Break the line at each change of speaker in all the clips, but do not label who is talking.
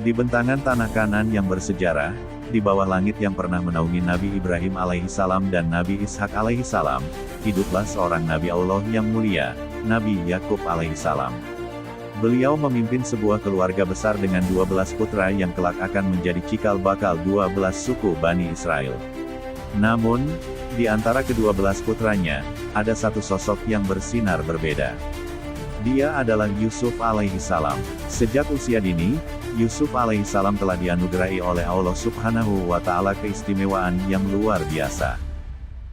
Di bentangan tanah Kanan yang bersejarah, di bawah langit yang pernah menaungi Nabi Ibrahim alaihissalam dan Nabi Ishak alaihissalam, hiduplah seorang Nabi Allah yang mulia, Nabi Yakub alaihissalam. Beliau memimpin sebuah keluarga besar dengan 12 putra yang kelak akan menjadi cikal bakal 12 suku Bani Israel. Namun, di antara ke-12 putranya, ada satu sosok yang bersinar berbeda. Dia adalah Yusuf alaihissalam. Sejak usia dini, Yusuf alaihissalam telah dianugerahi oleh Allah Subhanahu wa Ta'ala keistimewaan yang luar biasa.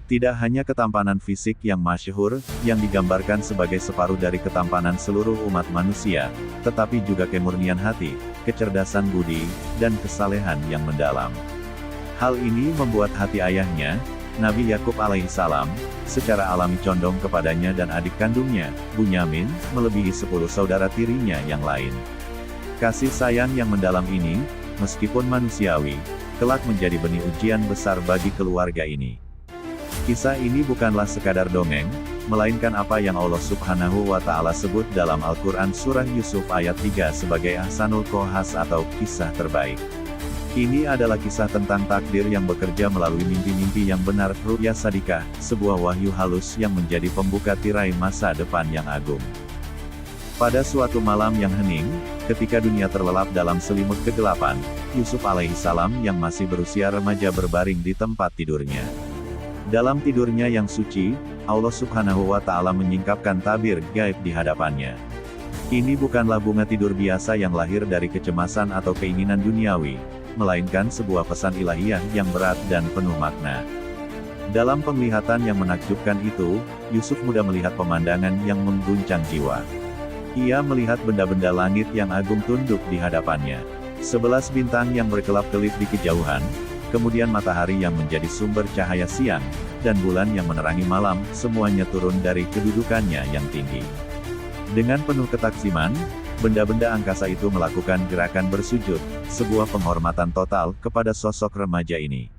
Tidak hanya ketampanan fisik yang masyhur, yang digambarkan sebagai separuh dari ketampanan seluruh umat manusia, tetapi juga kemurnian hati, kecerdasan budi, dan kesalehan yang mendalam. Hal ini membuat hati ayahnya, Nabi Yakub alaihissalam, secara alami condong kepadanya dan adik kandungnya, Bunyamin, melebihi 10 saudara tirinya yang lain. Kasih sayang yang mendalam ini, meskipun manusiawi, kelak menjadi benih ujian besar bagi keluarga ini. Kisah ini bukanlah sekadar dongeng, melainkan apa yang Allah Subhanahu wa Ta'ala sebut dalam Al-Quran Surah Yusuf ayat 3 sebagai Ahsanul Qasas atau kisah terbaik. Ini adalah kisah tentang takdir yang bekerja melalui mimpi-mimpi yang benar, ru'ya sadikah, sebuah wahyu halus yang menjadi pembuka tirai masa depan yang agung. Pada suatu malam yang hening, ketika dunia terlelap dalam selimut kegelapan, Yusuf alaihissalam yang masih berusia remaja berbaring di tempat tidurnya. Dalam tidurnya yang suci, Allah Subhanahu wa Ta'ala menyingkapkan tabir gaib di hadapannya. Ini bukanlah bunga tidur biasa yang lahir dari kecemasan atau keinginan duniawi, melainkan sebuah pesan ilahiyah yang berat dan penuh makna. Dalam penglihatan yang menakjubkan itu, Yusuf muda melihat pemandangan yang mengguncang jiwa. Ia melihat benda-benda langit yang agung tunduk di hadapannya. 11 bintang yang berkelap-kelip di kejauhan, kemudian matahari yang menjadi sumber cahaya siang, dan bulan yang menerangi malam, semuanya turun dari kedudukannya yang tinggi. Dengan penuh ketaksiman, benda-benda angkasa itu melakukan gerakan bersujud, sebuah penghormatan total kepada sosok remaja ini.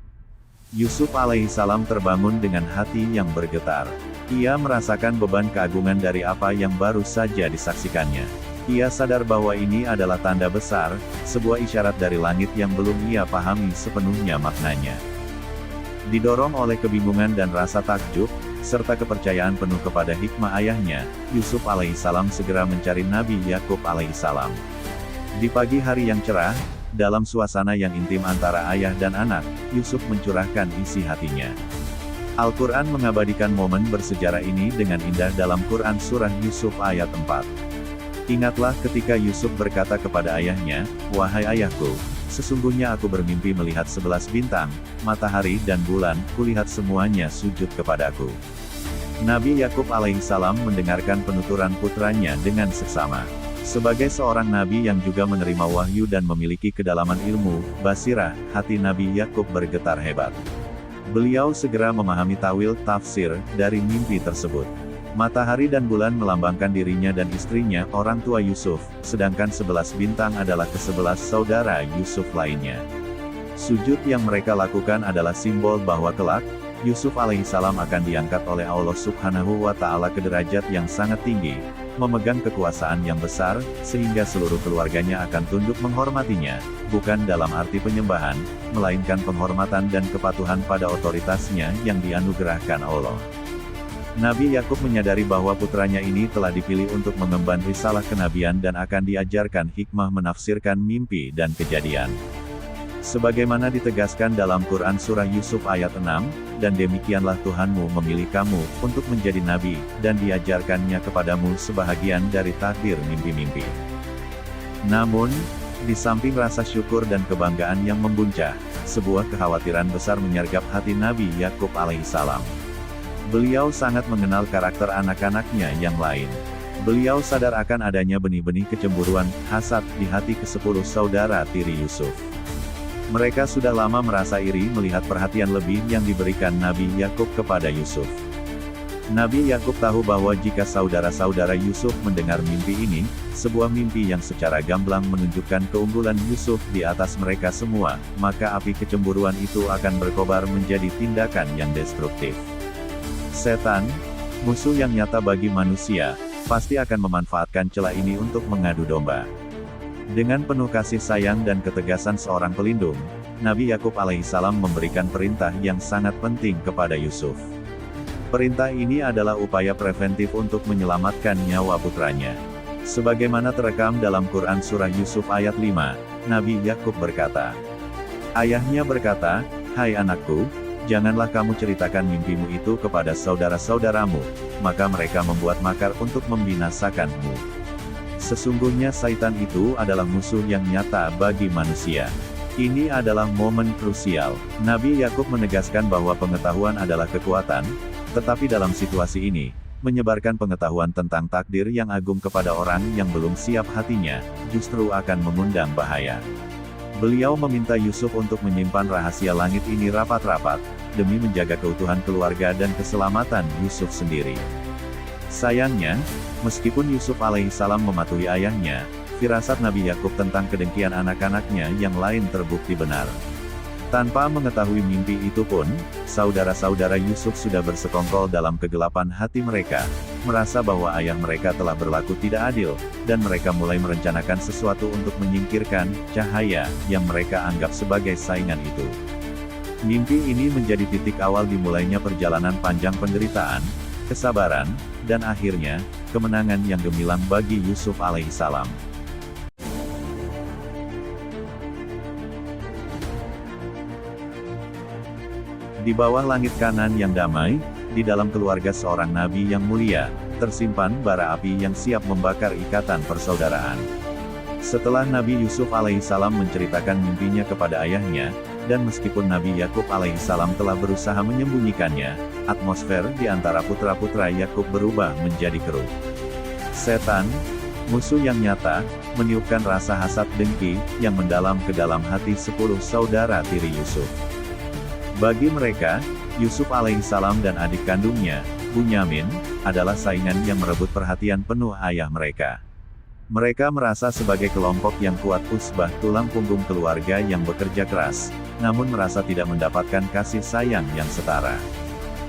Yusuf alaihissalam terbangun dengan hati yang bergetar. Ia merasakan beban keagungan dari apa yang baru saja disaksikannya. Ia sadar bahwa ini adalah tanda besar, sebuah isyarat dari langit yang belum ia pahami sepenuhnya maknanya. Didorong oleh kebingungan dan rasa takjub, serta kepercayaan penuh kepada hikmah ayahnya, Yusuf alaihissalam segera mencari Nabi Yakub alaihissalam. Di pagi hari yang cerah, dalam suasana yang intim antara ayah dan anak, Yusuf mencurahkan isi hatinya. Al-Quran mengabadikan momen bersejarah ini dengan indah dalam Quran Surah Yusuf ayat 4. Ingatlah ketika Yusuf berkata kepada ayahnya, "Wahai ayahku, sesungguhnya aku bermimpi melihat 11 bintang, matahari dan bulan, kulihat semuanya sujud kepadaku." Nabi Yakub alaihissalam mendengarkan penuturan putranya dengan seksama. Sebagai seorang nabi yang juga menerima wahyu dan memiliki kedalaman ilmu, basirah, hati Nabi Yakub bergetar hebat. Beliau segera memahami tawil, tafsir, dari mimpi tersebut. Matahari dan bulan melambangkan dirinya dan istrinya, orang tua Yusuf, sedangkan 11 bintang adalah ke-11 saudara Yusuf lainnya. Sujud yang mereka lakukan adalah simbol bahwa kelak, Yusuf alaihissalam akan diangkat oleh Allah Subhanahu wa Ta'ala ke derajat yang sangat tinggi, memegang kekuasaan yang besar, sehingga seluruh keluarganya akan tunduk menghormatinya, bukan dalam arti penyembahan, melainkan penghormatan dan kepatuhan pada otoritasnya yang dianugerahkan Allah. Nabi Yakub menyadari bahwa putranya ini telah dipilih untuk mengemban risalah kenabian dan akan diajarkan hikmah menafsirkan mimpi dan kejadian. Sebagaimana ditegaskan dalam Quran Surah Yusuf ayat 6, "Dan demikianlah Tuhanmu memilih kamu, untuk menjadi nabi, dan diajarkannya kepadamu sebahagian dari takdir mimpi-mimpi." Namun, di samping rasa syukur dan kebanggaan yang membuncah, sebuah kekhawatiran besar menyergap hati Nabi Yakub alaihissalam. Beliau sangat mengenal karakter anak-anaknya yang lain. Beliau sadar akan adanya benih-benih kecemburuan, hasad, di hati ke-10 saudara tiri Yusuf. Mereka sudah lama merasa iri melihat perhatian lebih yang diberikan Nabi Yakub kepada Yusuf. Nabi Yakub tahu bahwa jika saudara-saudara Yusuf mendengar mimpi ini, sebuah mimpi yang secara gamblang menunjukkan keunggulan Yusuf di atas mereka semua, maka api kecemburuan itu akan berkobar menjadi tindakan yang destruktif. Setan, musuh yang nyata bagi manusia, pasti akan memanfaatkan celah ini untuk mengadu domba. Dengan penuh kasih sayang dan ketegasan seorang pelindung, Nabi Yakub alaihissalam memberikan perintah yang sangat penting kepada Yusuf. Perintah ini adalah upaya preventif untuk menyelamatkan nyawa putranya. Sebagaimana terekam dalam Quran Surah Yusuf ayat 5, Nabi Yakub berkata, ayahnya berkata, "Hai anakku, janganlah kamu ceritakan mimpimu itu kepada saudara-saudaramu, maka mereka membuat makar untuk membinasakanmu. Sesungguhnya Saitan itu adalah musuh yang nyata bagi manusia." Ini adalah momen krusial. Nabi Yakub menegaskan bahwa pengetahuan adalah kekuatan, tetapi dalam situasi ini, menyebarkan pengetahuan tentang takdir yang agung kepada orang yang belum siap hatinya, justru akan mengundang bahaya. Beliau meminta Yusuf untuk menyimpan rahasia langit ini rapat-rapat, demi menjaga keutuhan keluarga dan keselamatan Yusuf sendiri. Sayangnya, meskipun Yusuf alaihissalam mematuhi ayahnya, firasat Nabi Yakub tentang kedengkian anak-anaknya yang lain terbukti benar. Tanpa mengetahui mimpi itu pun, saudara-saudara Yusuf sudah bersekongkol dalam kegelapan hati mereka, merasa bahwa ayah mereka telah berlaku tidak adil, dan mereka mulai merencanakan sesuatu untuk menyingkirkan cahaya yang mereka anggap sebagai saingan itu. Mimpi ini menjadi titik awal dimulainya perjalanan panjang penderitaan, kesabaran, dan akhirnya, kemenangan yang gemilang bagi Yusuf alaihissalam. Di bawah langit Kanan yang damai, di dalam keluarga seorang nabi yang mulia, tersimpan bara api yang siap membakar ikatan persaudaraan. Setelah Nabi Yusuf alaihissalam menceritakan mimpinya kepada ayahnya, dan meskipun Nabi Yakub alaihissalam telah berusaha menyembunyikannya, atmosfer di antara putra-putra Yakub berubah menjadi keruh. Setan, musuh yang nyata, meniupkan rasa hasad dengki, yang mendalam ke dalam hati 10 saudara tiri Yusuf. Bagi mereka, Yusuf alaihissalam dan adik kandungnya, Bunyamin, adalah saingan yang merebut perhatian penuh ayah mereka. Mereka merasa sebagai kelompok yang kuat usbah tulang punggung keluarga yang bekerja keras, namun merasa tidak mendapatkan kasih sayang yang setara.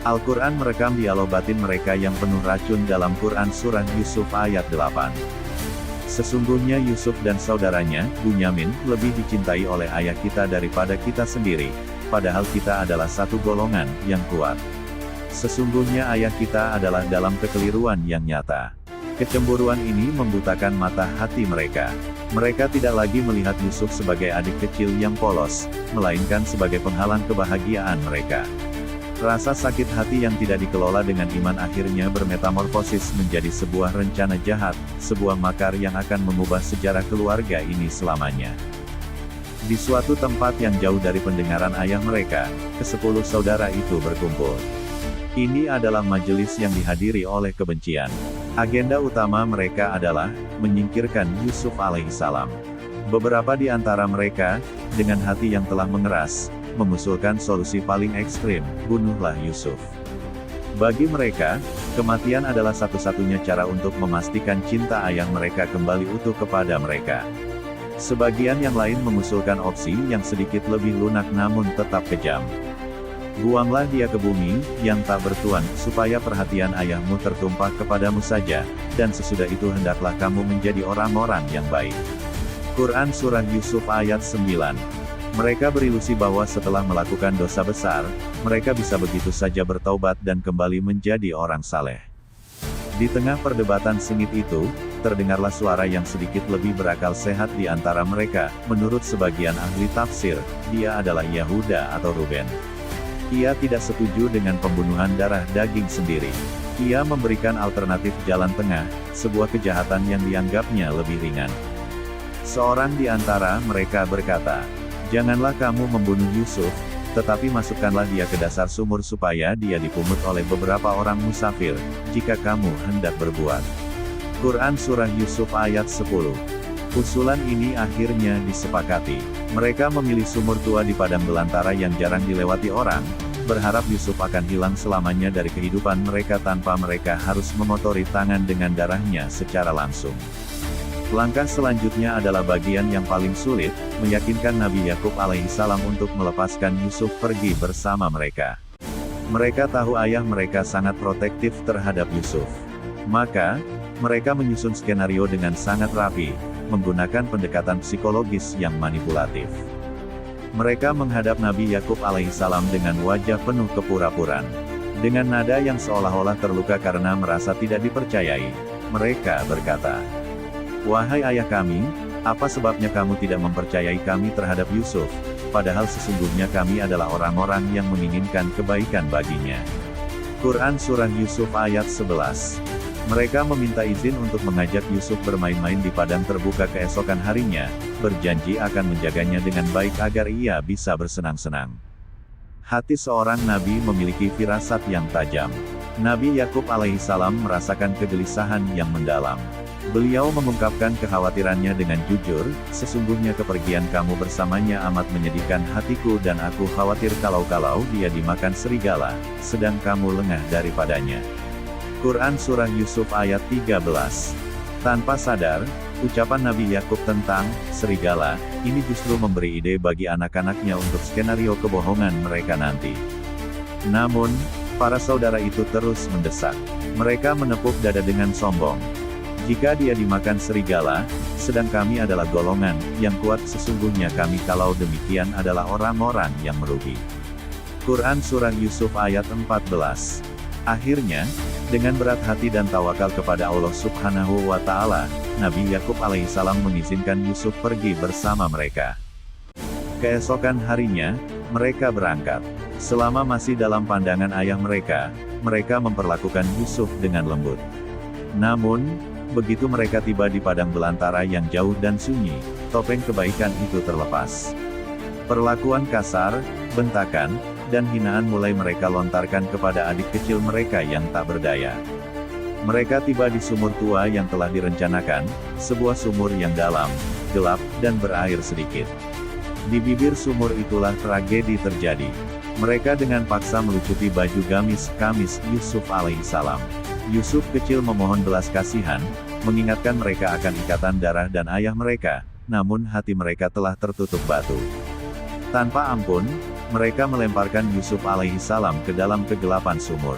Al-Quran merekam dialog batin mereka yang penuh racun dalam Quran Surah Yusuf ayat 8. Sesungguhnya Yusuf dan saudaranya, Bunyamin, lebih dicintai oleh ayah kita daripada kita sendiri, padahal kita adalah satu golongan yang kuat. Sesungguhnya ayah kita adalah dalam kekeliruan yang nyata. Kecemburuan ini membutakan mata hati mereka. Mereka tidak lagi melihat Yusuf sebagai adik kecil yang polos, melainkan sebagai penghalang kebahagiaan mereka. Rasa sakit hati yang tidak dikelola dengan iman akhirnya bermetamorfosis menjadi sebuah rencana jahat, sebuah makar yang akan mengubah sejarah keluarga ini selamanya. Di suatu tempat yang jauh dari pendengaran ayah mereka, ke-10 saudara itu berkumpul. Ini adalah majelis yang dihadiri oleh kebencian. Agenda utama mereka adalah menyingkirkan Yusuf alaihissalam. Beberapa di antara mereka, dengan hati yang telah mengeras, mengusulkan solusi paling ekstrim, bunuhlah Yusuf. Bagi mereka, kematian adalah satu-satunya cara untuk memastikan cinta ayah mereka kembali utuh kepada mereka. Sebagian yang lain mengusulkan opsi yang sedikit lebih lunak namun tetap kejam. Buanglah dia ke bumi, yang tak bertuan, supaya perhatian ayahmu tertumpah kepadamu saja, dan sesudah itu hendaklah kamu menjadi orang-orang yang baik. Quran Surah Yusuf ayat 9. Mereka berilusi bahwa setelah melakukan dosa besar, mereka bisa begitu saja bertaubat dan kembali menjadi orang saleh. Di tengah perdebatan sengit itu, terdengarlah suara yang sedikit lebih berakal sehat di antara mereka. Menurut sebagian ahli tafsir, dia adalah Yahuda atau Ruben. Ia tidak setuju dengan pembunuhan darah daging sendiri. Ia memberikan alternatif jalan tengah, sebuah kejahatan yang dianggapnya lebih ringan. Seorang di antara mereka berkata, "Janganlah kamu membunuh Yusuf, tetapi masukkanlah dia ke dasar sumur supaya dia dipungut oleh beberapa orang musafir, jika kamu hendak berbuat." Quran Surah Yusuf ayat 10. Usulan ini akhirnya disepakati. Mereka memilih sumur tua di padang belantara yang jarang dilewati orang, berharap Yusuf akan hilang selamanya dari kehidupan mereka tanpa mereka harus memotori tangan dengan darahnya secara langsung. Langkah selanjutnya adalah bagian yang paling sulit, meyakinkan Nabi Yakub alaihissalam untuk melepaskan Yusuf pergi bersama mereka. Mereka tahu ayah mereka sangat protektif terhadap Yusuf. Maka, mereka menyusun skenario dengan sangat rapi, menggunakan pendekatan psikologis yang manipulatif. Mereka menghadap Nabi Yakub alaihissalam dengan wajah penuh kepura-puraan. Dengan nada yang seolah-olah terluka karena merasa tidak dipercayai, mereka berkata, "Wahai ayah kami, apa sebabnya kamu tidak mempercayai kami terhadap Yusuf, padahal sesungguhnya kami adalah orang-orang yang menginginkan kebaikan baginya." Quran Surah Yusuf ayat 11. Mereka meminta izin untuk mengajak Yusuf bermain-main di padang terbuka keesokan harinya, berjanji akan menjaganya dengan baik agar ia bisa bersenang-senang. Hati seorang nabi memiliki firasat yang tajam. Nabi Yakub alaihissalam merasakan kegelisahan yang mendalam. Beliau mengungkapkan kekhawatirannya dengan jujur, "Sesungguhnya kepergian kamu bersamanya amat menyedihkan hatiku dan aku khawatir kalau dia dimakan serigala, sedang kamu lengah daripadanya." Quran Surah Yusuf ayat 13. Tanpa sadar, ucapan Nabi Yakub tentang serigala ini justru memberi ide bagi anak-anaknya untuk skenario kebohongan mereka nanti. Namun, para saudara itu terus mendesak. Mereka menepuk dada dengan sombong. "Jika dia dimakan serigala, sedang kami adalah golongan yang kuat, sesungguhnya kami kalau demikian adalah orang-orang yang merugi." Quran Surah Yusuf ayat 14. Akhirnya, dengan berat hati dan tawakal kepada Allah Subhanahu wa Ta'ala, Nabi Yakub alaihissalam mengizinkan Yusuf pergi bersama mereka. Keesokan harinya, mereka berangkat. Selama masih dalam pandangan ayah mereka memperlakukan Yusuf dengan lembut. Namun, begitu mereka tiba di padang belantara yang jauh dan sunyi, topeng kebaikan itu terlepas. Perlakuan kasar, bentakan, dan hinaan mulai mereka lontarkan kepada adik kecil mereka yang tak berdaya. Mereka tiba di sumur tua yang telah direncanakan, sebuah sumur yang dalam, gelap, dan berair sedikit. Di bibir sumur itulah tragedi terjadi. Mereka dengan paksa melucuti baju kamis Yusuf alaihissalam. Yusuf kecil memohon belas kasihan, mengingatkan mereka akan ikatan darah dan ayah mereka, namun hati mereka telah tertutup batu. Tanpa ampun, mereka melemparkan Yusuf alaihissalam ke dalam kegelapan sumur.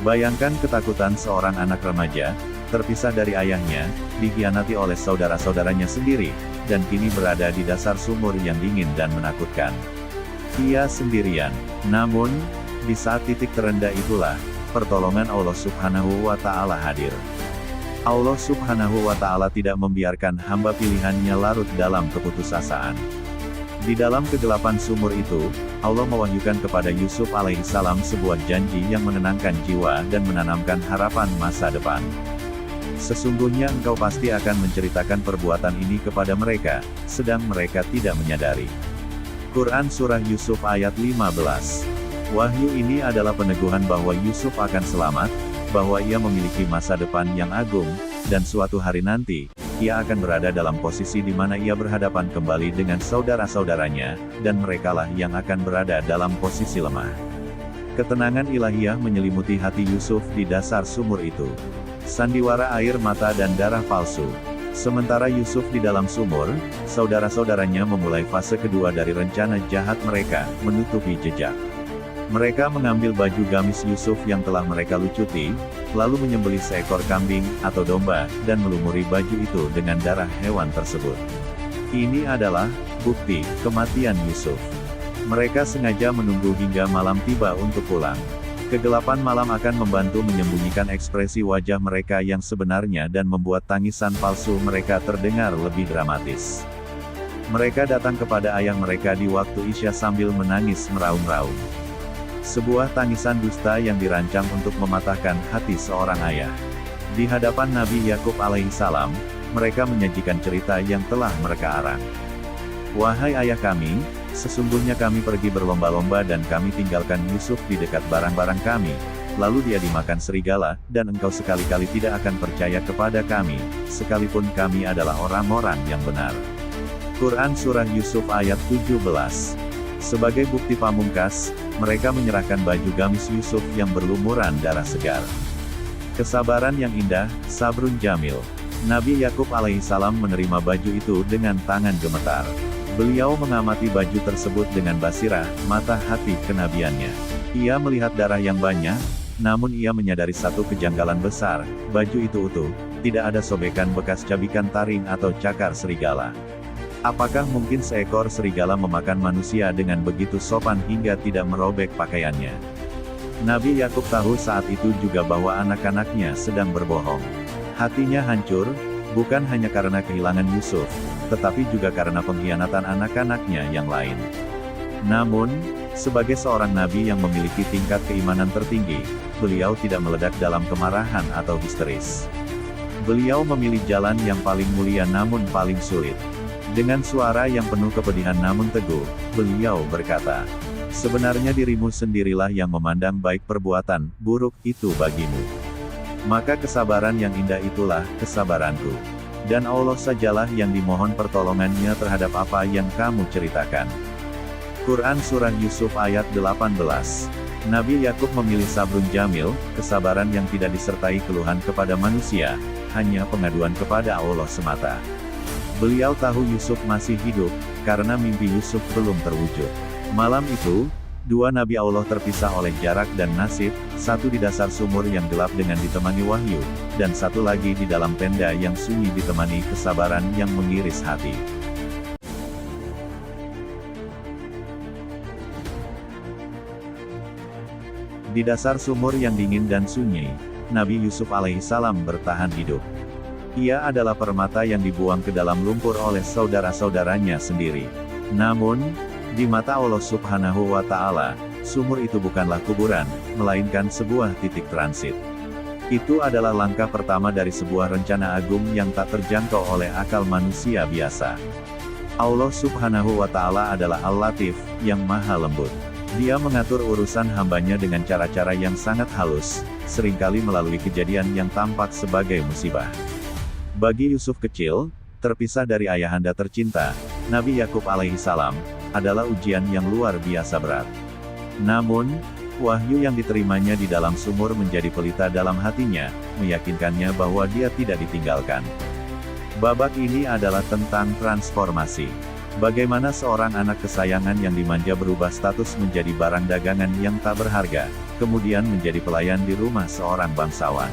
Bayangkan ketakutan seorang anak remaja, terpisah dari ayahnya, dikhianati oleh saudara-saudaranya sendiri, dan kini berada di dasar sumur yang dingin dan menakutkan. Ia sendirian. Namun, di saat titik terendah itulah, pertolongan Allah Subhanahu wa Ta'ala hadir. Allah Subhanahu wa Ta'ala tidak membiarkan hamba pilihannya larut dalam keputusasaan. Di dalam kegelapan sumur itu, Allah mewahyukan kepada Yusuf alaihissalam sebuah janji yang menenangkan jiwa dan menanamkan harapan masa depan. "Sesungguhnya engkau pasti akan menceritakan perbuatan ini kepada mereka, sedang mereka tidak menyadari." Quran Surah Yusuf ayat 15. Wahyu ini adalah peneguhan bahwa Yusuf akan selamat, bahwa ia memiliki masa depan yang agung, dan suatu hari nanti, ia akan berada dalam posisi di mana ia berhadapan kembali dengan saudara-saudaranya, dan merekalah yang akan berada dalam posisi lemah. Ketenangan ilahiyah menyelimuti hati Yusuf di dasar sumur itu. Sandiwara air mata dan darah palsu. Sementara Yusuf di dalam sumur, saudara-saudaranya memulai fase kedua dari rencana jahat mereka, menutupi jejak. Mereka mengambil baju gamis Yusuf yang telah mereka lucuti, lalu menyembelih seekor kambing, atau domba, dan melumuri baju itu dengan darah hewan tersebut. Ini adalah bukti kematian Yusuf. Mereka sengaja menunggu hingga malam tiba untuk pulang. Kegelapan malam akan membantu menyembunyikan ekspresi wajah mereka yang sebenarnya dan membuat tangisan palsu mereka terdengar lebih dramatis. Mereka datang kepada ayah mereka di waktu Isya sambil menangis meraung-raung. Sebuah tangisan dusta yang dirancang untuk mematahkan hati seorang ayah. Di hadapan Nabi Yakub alaihissalam, mereka menyajikan cerita yang telah mereka arang. "Wahai ayah kami, sesungguhnya kami pergi berlomba-lomba dan kami tinggalkan Yusuf di dekat barang-barang kami, lalu dia dimakan serigala, dan engkau sekali-kali tidak akan percaya kepada kami, sekalipun kami adalah orang-orang yang benar." Quran Surah Yusuf ayat 17. Sebagai bukti pamungkas, mereka menyerahkan baju gamis Yusuf yang berlumuran darah segar. Kesabaran yang indah, sabrun jamil. Nabi Yakub alaihissalam menerima baju itu dengan tangan gemetar. Beliau mengamati baju tersebut dengan basirah, mata hati kenabiannya. Ia melihat darah yang banyak, namun ia menyadari satu kejanggalan besar, baju itu utuh, tidak ada sobekan bekas cabikan taring atau cakar serigala. Apakah mungkin seekor serigala memakan manusia dengan begitu sopan hingga tidak merobek pakaiannya? Nabi Yakub tahu saat itu juga bahwa anak-anaknya sedang berbohong. Hatinya hancur, bukan hanya karena kehilangan Yusuf, tetapi juga karena pengkhianatan anak-anaknya yang lain. Namun, sebagai seorang nabi yang memiliki tingkat keimanan tertinggi, beliau tidak meledak dalam kemarahan atau histeris. Beliau memilih jalan yang paling mulia namun paling sulit. Dengan suara yang penuh kepedihan namun teguh, beliau berkata, "Sebenarnya dirimu sendirilah yang memandang baik perbuatan buruk itu bagimu. Maka kesabaran yang indah itulah kesabaranku. Dan Allah sajalah yang dimohon pertolongannya terhadap apa yang kamu ceritakan." Quran Surah Yusuf ayat 18. Nabi Yakub memilih sabrun jamil, kesabaran yang tidak disertai keluhan kepada manusia, hanya pengaduan kepada Allah semata. Beliau tahu Yusuf masih hidup, karena mimpi Yusuf belum terwujud. Malam itu, dua nabi Allah terpisah oleh jarak dan nasib, satu di dasar sumur yang gelap dengan ditemani wahyu, dan satu lagi di dalam tenda yang sunyi ditemani kesabaran yang mengiris hati. Di dasar sumur yang dingin dan sunyi, Nabi Yusuf alaihissalam bertahan hidup. Ia adalah permata yang dibuang ke dalam lumpur oleh saudara-saudaranya sendiri. Namun, di mata Allah Subhanahu wa Ta'ala, sumur itu bukanlah kuburan, melainkan sebuah titik transit. Itu adalah langkah pertama dari sebuah rencana agung yang tak terjangkau oleh akal manusia biasa. Allah Subhanahu wa Ta'ala adalah Al-Latif, yang maha lembut. Dia mengatur urusan hambanya dengan cara-cara yang sangat halus, seringkali melalui kejadian yang tampak sebagai musibah. Bagi Yusuf kecil, terpisah dari ayahanda tercinta, Nabi Yakub alaihissalam, adalah ujian yang luar biasa berat. Namun, wahyu yang diterimanya di dalam sumur menjadi pelita dalam hatinya, meyakinkannya bahwa dia tidak ditinggalkan. Babak ini adalah tentang transformasi. Bagaimana seorang anak kesayangan yang dimanja berubah status menjadi barang dagangan yang tak berharga, kemudian menjadi pelayan di rumah seorang bangsawan.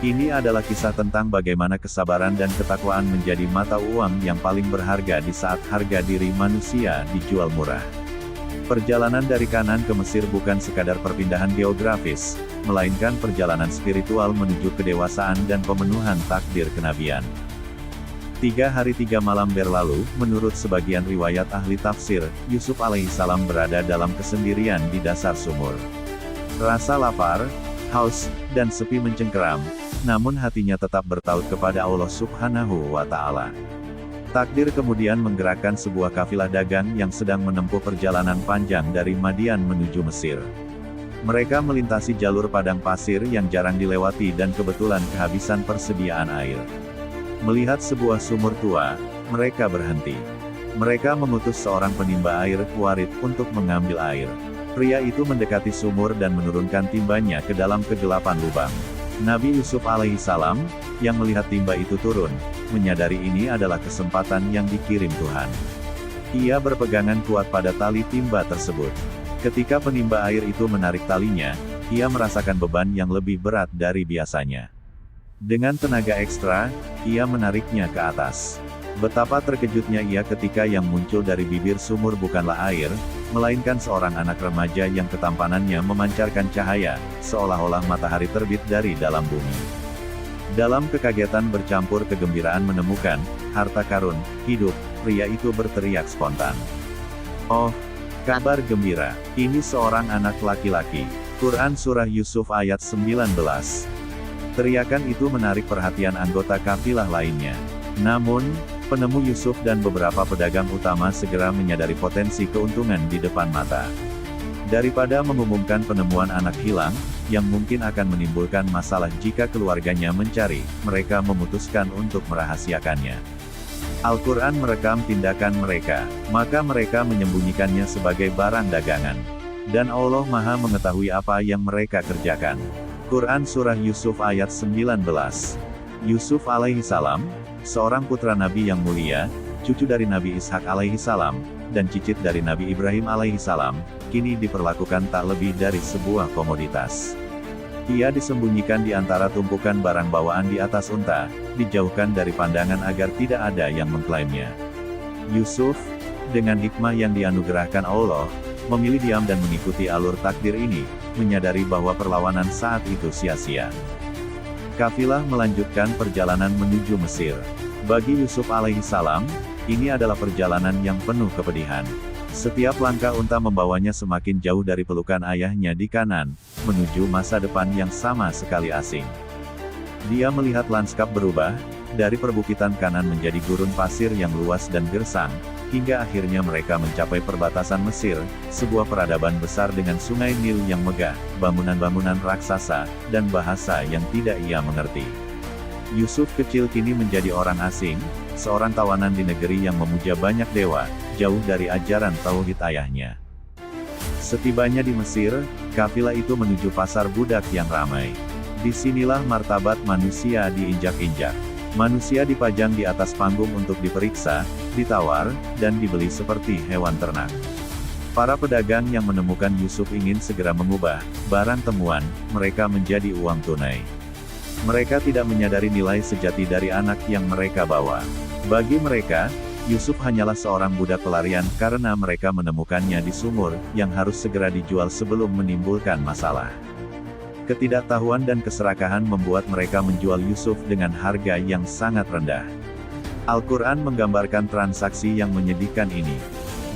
Ini adalah kisah tentang bagaimana kesabaran dan ketakwaan menjadi mata uang yang paling berharga di saat harga diri manusia dijual murah. Perjalanan dari Kanan ke Mesir bukan sekadar perpindahan geografis, melainkan perjalanan spiritual menuju kedewasaan dan pemenuhan takdir kenabian. 3 hari 3 malam berlalu, menurut sebagian riwayat ahli tafsir, Yusuf alaihissalam berada dalam kesendirian di dasar sumur. Rasa lapar, haus, dan sepi mencengkeram, namun hatinya tetap bertaut kepada Allah Subhanahu wa Ta'ala. Takdir kemudian menggerakkan sebuah kafilah dagang yang sedang menempuh perjalanan panjang dari Madian menuju Mesir. Mereka melintasi jalur padang pasir yang jarang dilewati dan kebetulan kehabisan persediaan air. Melihat sebuah sumur tua, mereka berhenti. Mereka mengutus seorang penimba air, Warid, untuk mengambil air. Pria itu mendekati sumur dan menurunkan timbanya ke dalam kegelapan lubang. Nabi Yusuf alaihissalam, yang melihat timba itu turun, menyadari ini adalah kesempatan yang dikirim Tuhan. Ia berpegangan kuat pada tali timba tersebut. Ketika penimba air itu menarik talinya, ia merasakan beban yang lebih berat dari biasanya. Dengan tenaga ekstra, ia menariknya ke atas. Betapa terkejutnya ia ketika yang muncul dari bibir sumur bukanlah air, melainkan seorang anak remaja yang ketampanannya memancarkan cahaya, seolah-olah matahari terbit dari dalam bumi. Dalam kekagetan bercampur kegembiraan menemukan harta karun hidup, pria itu berteriak spontan. "Oh, kabar gembira, ini seorang anak laki-laki." Quran Surah Yusuf ayat 19. Teriakan itu menarik perhatian anggota kafilah lainnya. Namun, penemu Yusuf dan beberapa pedagang utama segera menyadari potensi keuntungan di depan mata. Daripada mengumumkan penemuan anak hilang, yang mungkin akan menimbulkan masalah jika keluarganya mencari, mereka memutuskan untuk merahasiakannya. Al-Quran merekam tindakan mereka, maka mereka menyembunyikannya sebagai barang dagangan. Dan Allah Maha mengetahui apa yang mereka kerjakan. Quran Surah Yusuf ayat 19. Yusuf alaihissalam, seorang putra Nabi yang mulia, cucu dari Nabi Ishak alaihissalam, dan cicit dari Nabi Ibrahim alaihissalam, kini diperlakukan tak lebih dari sebuah komoditas. Ia disembunyikan di antara tumpukan barang bawaan di atas unta, dijauhkan dari pandangan agar tidak ada yang mengklaimnya. Yusuf, dengan hikmah yang dianugerahkan Allah, memilih diam dan mengikuti alur takdir ini, menyadari bahwa perlawanan saat itu sia-sia. Kafilah melanjutkan perjalanan menuju Mesir. Bagi Yusuf alaihissalam, ini adalah perjalanan yang penuh kepedihan. Setiap langkah unta membawanya semakin jauh dari pelukan ayahnya di Kanan, menuju masa depan yang sama sekali asing. Dia melihat lanskap berubah, dari perbukitan Kanan menjadi gurun pasir yang luas dan gersang, hingga akhirnya mereka mencapai perbatasan Mesir, sebuah peradaban besar dengan sungai Nil yang megah, bangunan-bangunan raksasa, dan bahasa yang tidak ia mengerti. Yusuf kecil kini menjadi orang asing, seorang tawanan di negeri yang memuja banyak dewa, jauh dari ajaran tauhid ayahnya. Setibanya di Mesir, kafilah itu menuju pasar budak yang ramai. Disinilah martabat manusia diinjak-injak. Manusia dipajang di atas panggung untuk diperiksa, ditawar, dan dibeli seperti hewan ternak. Para pedagang yang menemukan Yusuf ingin segera mengubah barang temuan mereka menjadi uang tunai. Mereka tidak menyadari nilai sejati dari anak yang mereka bawa. Bagi mereka, Yusuf hanyalah seorang budak pelarian karena mereka menemukannya di sumur, yang harus segera dijual sebelum menimbulkan masalah. Ketidaktahuan dan keserakahan membuat mereka menjual Yusuf dengan harga yang sangat rendah. Al-Quran menggambarkan transaksi yang menyedihkan ini.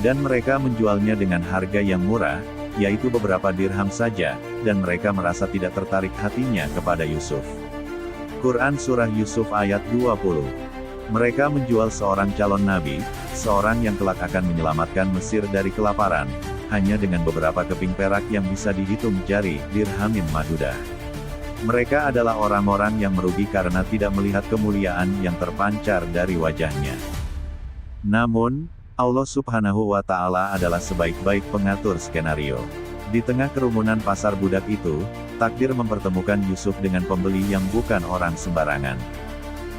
Dan mereka menjualnya dengan harga yang murah, yaitu beberapa dirham saja, dan mereka merasa tidak tertarik hatinya kepada Yusuf. Quran Surah Yusuf ayat 20. Mereka menjual seorang calon nabi, seorang yang kelak akan menyelamatkan Mesir dari kelaparan, hanya dengan beberapa keping perak yang bisa dihitung jari, dirhamin madudah. Mereka adalah orang-orang yang merugi karena tidak melihat kemuliaan yang terpancar dari wajahnya. Namun, Allah Subhanahu wa Ta'ala adalah sebaik-baik pengatur skenario. Di tengah kerumunan pasar budak itu, takdir mempertemukan Yusuf dengan pembeli yang bukan orang sembarangan.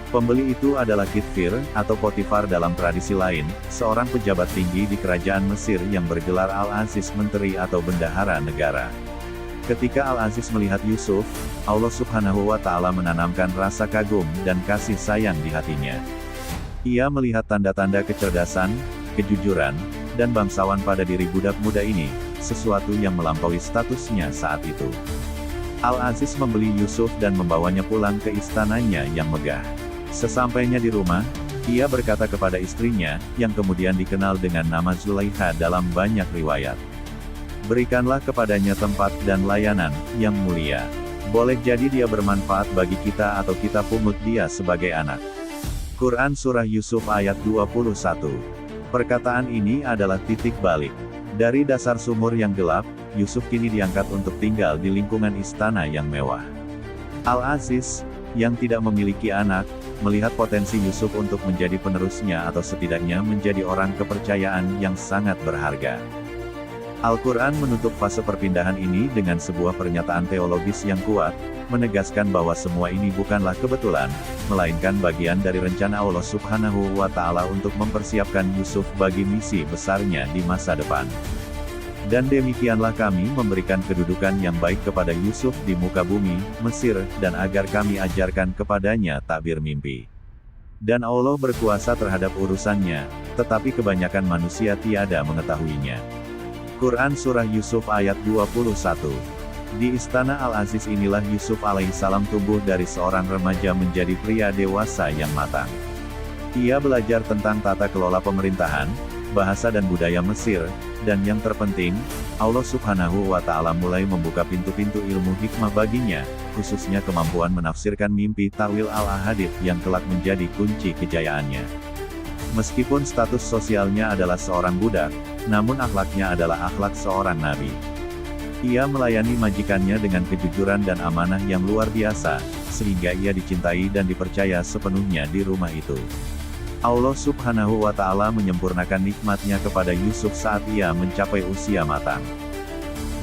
Pembeli itu adalah Kitfir, atau Potifar dalam tradisi lain, seorang pejabat tinggi di kerajaan Mesir yang bergelar Al-Aziz, menteri atau bendahara negara. Ketika Al-Aziz melihat Yusuf, Allah Subhanahu wa Ta'ala menanamkan rasa kagum dan kasih sayang di hatinya. Ia melihat tanda-tanda kecerdasan, kejujuran, dan bangsawan pada diri budak muda ini, sesuatu yang melampaui statusnya saat itu. Al-Aziz membeli Yusuf dan membawanya pulang ke istananya yang megah. Sesampainya di rumah, ia berkata kepada istrinya, yang kemudian dikenal dengan nama Zulaikha dalam banyak riwayat. Berikanlah kepadanya tempat dan layanan yang mulia. Boleh jadi dia bermanfaat bagi kita atau kita pungut dia sebagai anak. Quran Surah Yusuf ayat 21. Perkataan ini adalah titik balik. Dari dasar sumur yang gelap, Yusuf kini diangkat untuk tinggal di lingkungan istana yang mewah. Al-Aziz, yang tidak memiliki anak, melihat potensi Yusuf untuk menjadi penerusnya atau setidaknya menjadi orang kepercayaan yang sangat berharga. Al-Quran menutup fase perpindahan ini dengan sebuah pernyataan teologis yang kuat, menegaskan bahwa semua ini bukanlah kebetulan, melainkan bagian dari rencana Allah Subhanahu wa Ta'ala untuk mempersiapkan Yusuf bagi misi besarnya di masa depan. Dan demikianlah kami memberikan kedudukan yang baik kepada Yusuf di muka bumi, Mesir, dan agar kami ajarkan kepadanya takbir mimpi. Dan Allah berkuasa terhadap urusannya, tetapi kebanyakan manusia tiada mengetahuinya. Quran Surah Yusuf ayat 21. Di istana Al-Aziz inilah Yusuf alaihissalam tumbuh dari seorang remaja menjadi pria dewasa yang matang. Ia belajar tentang tata kelola pemerintahan, bahasa dan budaya Mesir, dan yang terpenting, Allah Subhanahu wa Ta'ala mulai membuka pintu-pintu ilmu hikmah baginya, khususnya kemampuan menafsirkan mimpi ta'wil al-ahadits yang kelak menjadi kunci kejayaannya. Meskipun status sosialnya adalah seorang budak, namun akhlaknya adalah akhlak seorang nabi. Ia melayani majikannya dengan kejujuran dan amanah yang luar biasa, sehingga ia dicintai dan dipercaya sepenuhnya di rumah itu. Allah Subhanahu wa Ta'ala menyempurnakan nikmatnya kepada Yusuf saat ia mencapai usia matang.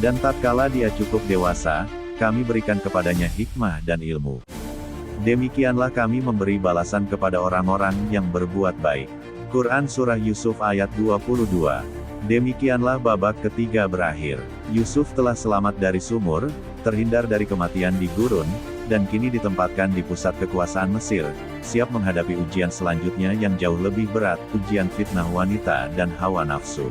Dan tatkala dia cukup dewasa, kami berikan kepadanya hikmah dan ilmu. Demikianlah kami memberi balasan kepada orang-orang yang berbuat baik. Quran Surah Yusuf ayat 22. Demikianlah babak ketiga berakhir. Yusuf telah selamat dari sumur, terhindar dari kematian di gurun, dan kini ditempatkan di pusat kekuasaan Mesir, siap menghadapi ujian selanjutnya yang jauh lebih berat, ujian fitnah wanita dan hawa nafsu.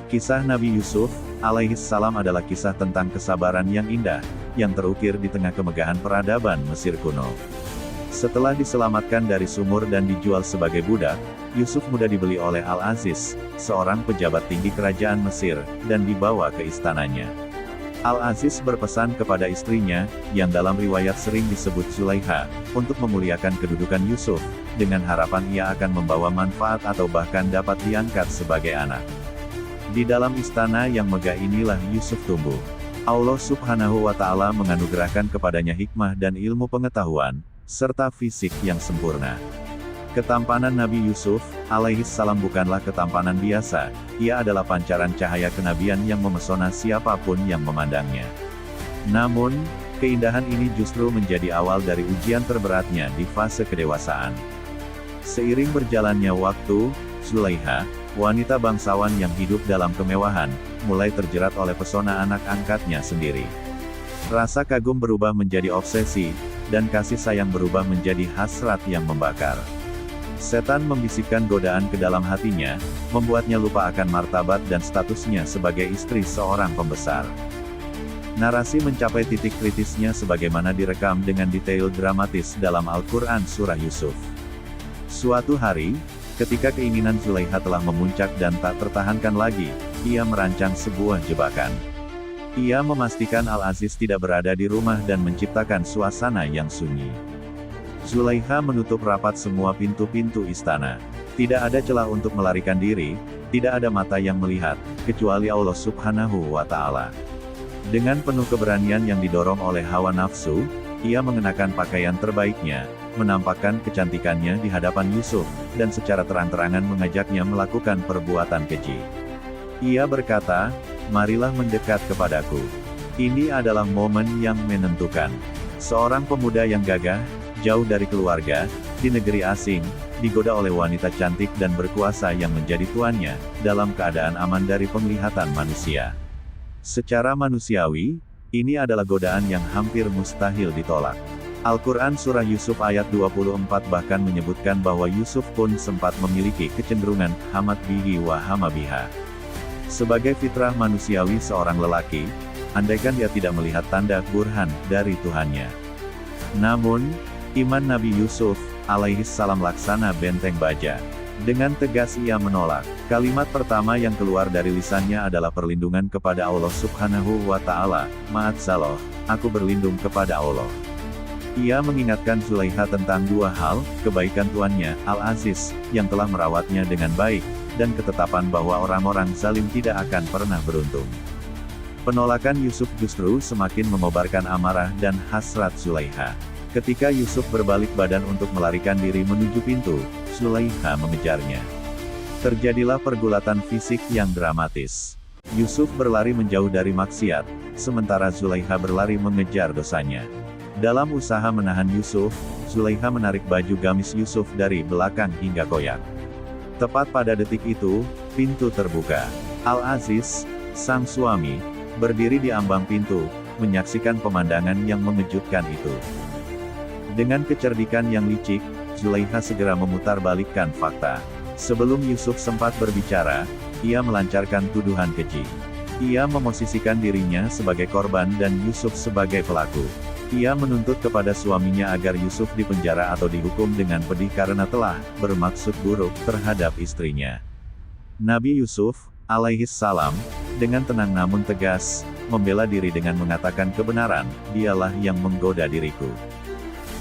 Kisah Nabi Yusuf, alaihissalam adalah kisah tentang kesabaran yang indah, yang terukir di tengah kemegahan peradaban Mesir kuno. Setelah diselamatkan dari sumur dan dijual sebagai budak, Yusuf mudah dibeli oleh Al-Aziz, seorang pejabat tinggi kerajaan Mesir, dan dibawa ke istananya. Al-Aziz berpesan kepada istrinya, yang dalam riwayat sering disebut Zulaikha, untuk memuliakan kedudukan Yusuf, dengan harapan ia akan membawa manfaat atau bahkan dapat diangkat sebagai anak. Di dalam istana yang megah inilah Yusuf tumbuh. Allah Subhanahu wa Ta'ala menganugerahkan kepadanya hikmah dan ilmu pengetahuan, serta fisik yang sempurna. Ketampanan Nabi Yusuf, alaihissalam bukanlah ketampanan biasa, ia adalah pancaran cahaya kenabian yang memesona siapapun yang memandangnya. Namun, keindahan ini justru menjadi awal dari ujian terberatnya di fase kedewasaan. Seiring berjalannya waktu, Zulaikha, wanita bangsawan yang hidup dalam kemewahan, mulai terjerat oleh pesona anak angkatnya sendiri. Rasa kagum berubah menjadi obsesi, dan kasih sayang berubah menjadi hasrat yang membakar. Setan membisikkan godaan ke dalam hatinya, membuatnya lupa akan martabat dan statusnya sebagai istri seorang pembesar. Narasi mencapai titik kritisnya sebagaimana direkam dengan detail dramatis dalam Al-Quran Surah Yusuf. Suatu hari, ketika keinginan Zulaikha telah memuncak dan tak tertahankan lagi, ia merancang sebuah jebakan. Ia memastikan Al-Aziz tidak berada di rumah dan menciptakan suasana yang sunyi. Zulaikha menutup rapat semua pintu-pintu istana. Tidak ada celah untuk melarikan diri, tidak ada mata yang melihat, kecuali Allah Subhanahu wa Ta'ala. Dengan penuh keberanian yang didorong oleh hawa nafsu, ia mengenakan pakaian terbaiknya, menampakkan kecantikannya di hadapan Yusuf, dan secara terang-terangan mengajaknya melakukan perbuatan keji. Ia berkata, "Marilah mendekat kepadaku. Ini adalah momen yang menentukan." Seorang pemuda yang gagah, jauh dari keluarga, di negeri asing, digoda oleh wanita cantik dan berkuasa yang menjadi tuannya, dalam keadaan aman dari penglihatan manusia. Secara manusiawi, ini adalah godaan yang hampir mustahil ditolak. Al-Quran Surah Yusuf ayat 24 bahkan menyebutkan bahwa Yusuf pun sempat memiliki kecenderungan hamat bihi wa hama biha. Sebagai fitrah manusiawi seorang lelaki, andaikan dia tidak melihat tanda burhan dari Tuhannya. Namun, iman Nabi Yusuf, alaihissalam laksana benteng baja. Dengan tegas ia menolak. Kalimat pertama yang keluar dari lisannya adalah perlindungan kepada Allah Subhanahu wa Ta'ala, "Ma'adzallah, aku berlindung kepada Allah." Ia mengingatkan Zulaikha tentang dua hal, kebaikan tuannya, Al-Aziz, yang telah merawatnya dengan baik, dan ketetapan bahwa orang-orang zalim tidak akan pernah beruntung. Penolakan Yusuf justru semakin memobarkan amarah dan hasrat Zulaikha. Ketika Yusuf berbalik badan untuk melarikan diri menuju pintu, Zulaikha mengejarnya. Terjadilah pergulatan fisik yang dramatis. Yusuf berlari menjauh dari maksiat, sementara Zulaikha berlari mengejar dosanya. Dalam usaha menahan Yusuf, Zulaikha menarik baju gamis Yusuf dari belakang hingga koyak. Tepat pada detik itu, pintu terbuka. Al-Aziz, sang suami, berdiri di ambang pintu, menyaksikan pemandangan yang mengejutkan itu. Dengan kecerdikan yang licik, Zulaikha segera memutarbalikkan fakta. Sebelum Yusuf sempat berbicara, ia melancarkan tuduhan keji. Ia memosisikan dirinya sebagai korban dan Yusuf sebagai pelaku. Ia menuntut kepada suaminya agar Yusuf dipenjara atau dihukum dengan pedih karena telah bermaksud buruk terhadap istrinya. Nabi Yusuf, alaihissalam, dengan tenang namun tegas, membela diri dengan mengatakan kebenaran, "Dialah yang menggoda diriku."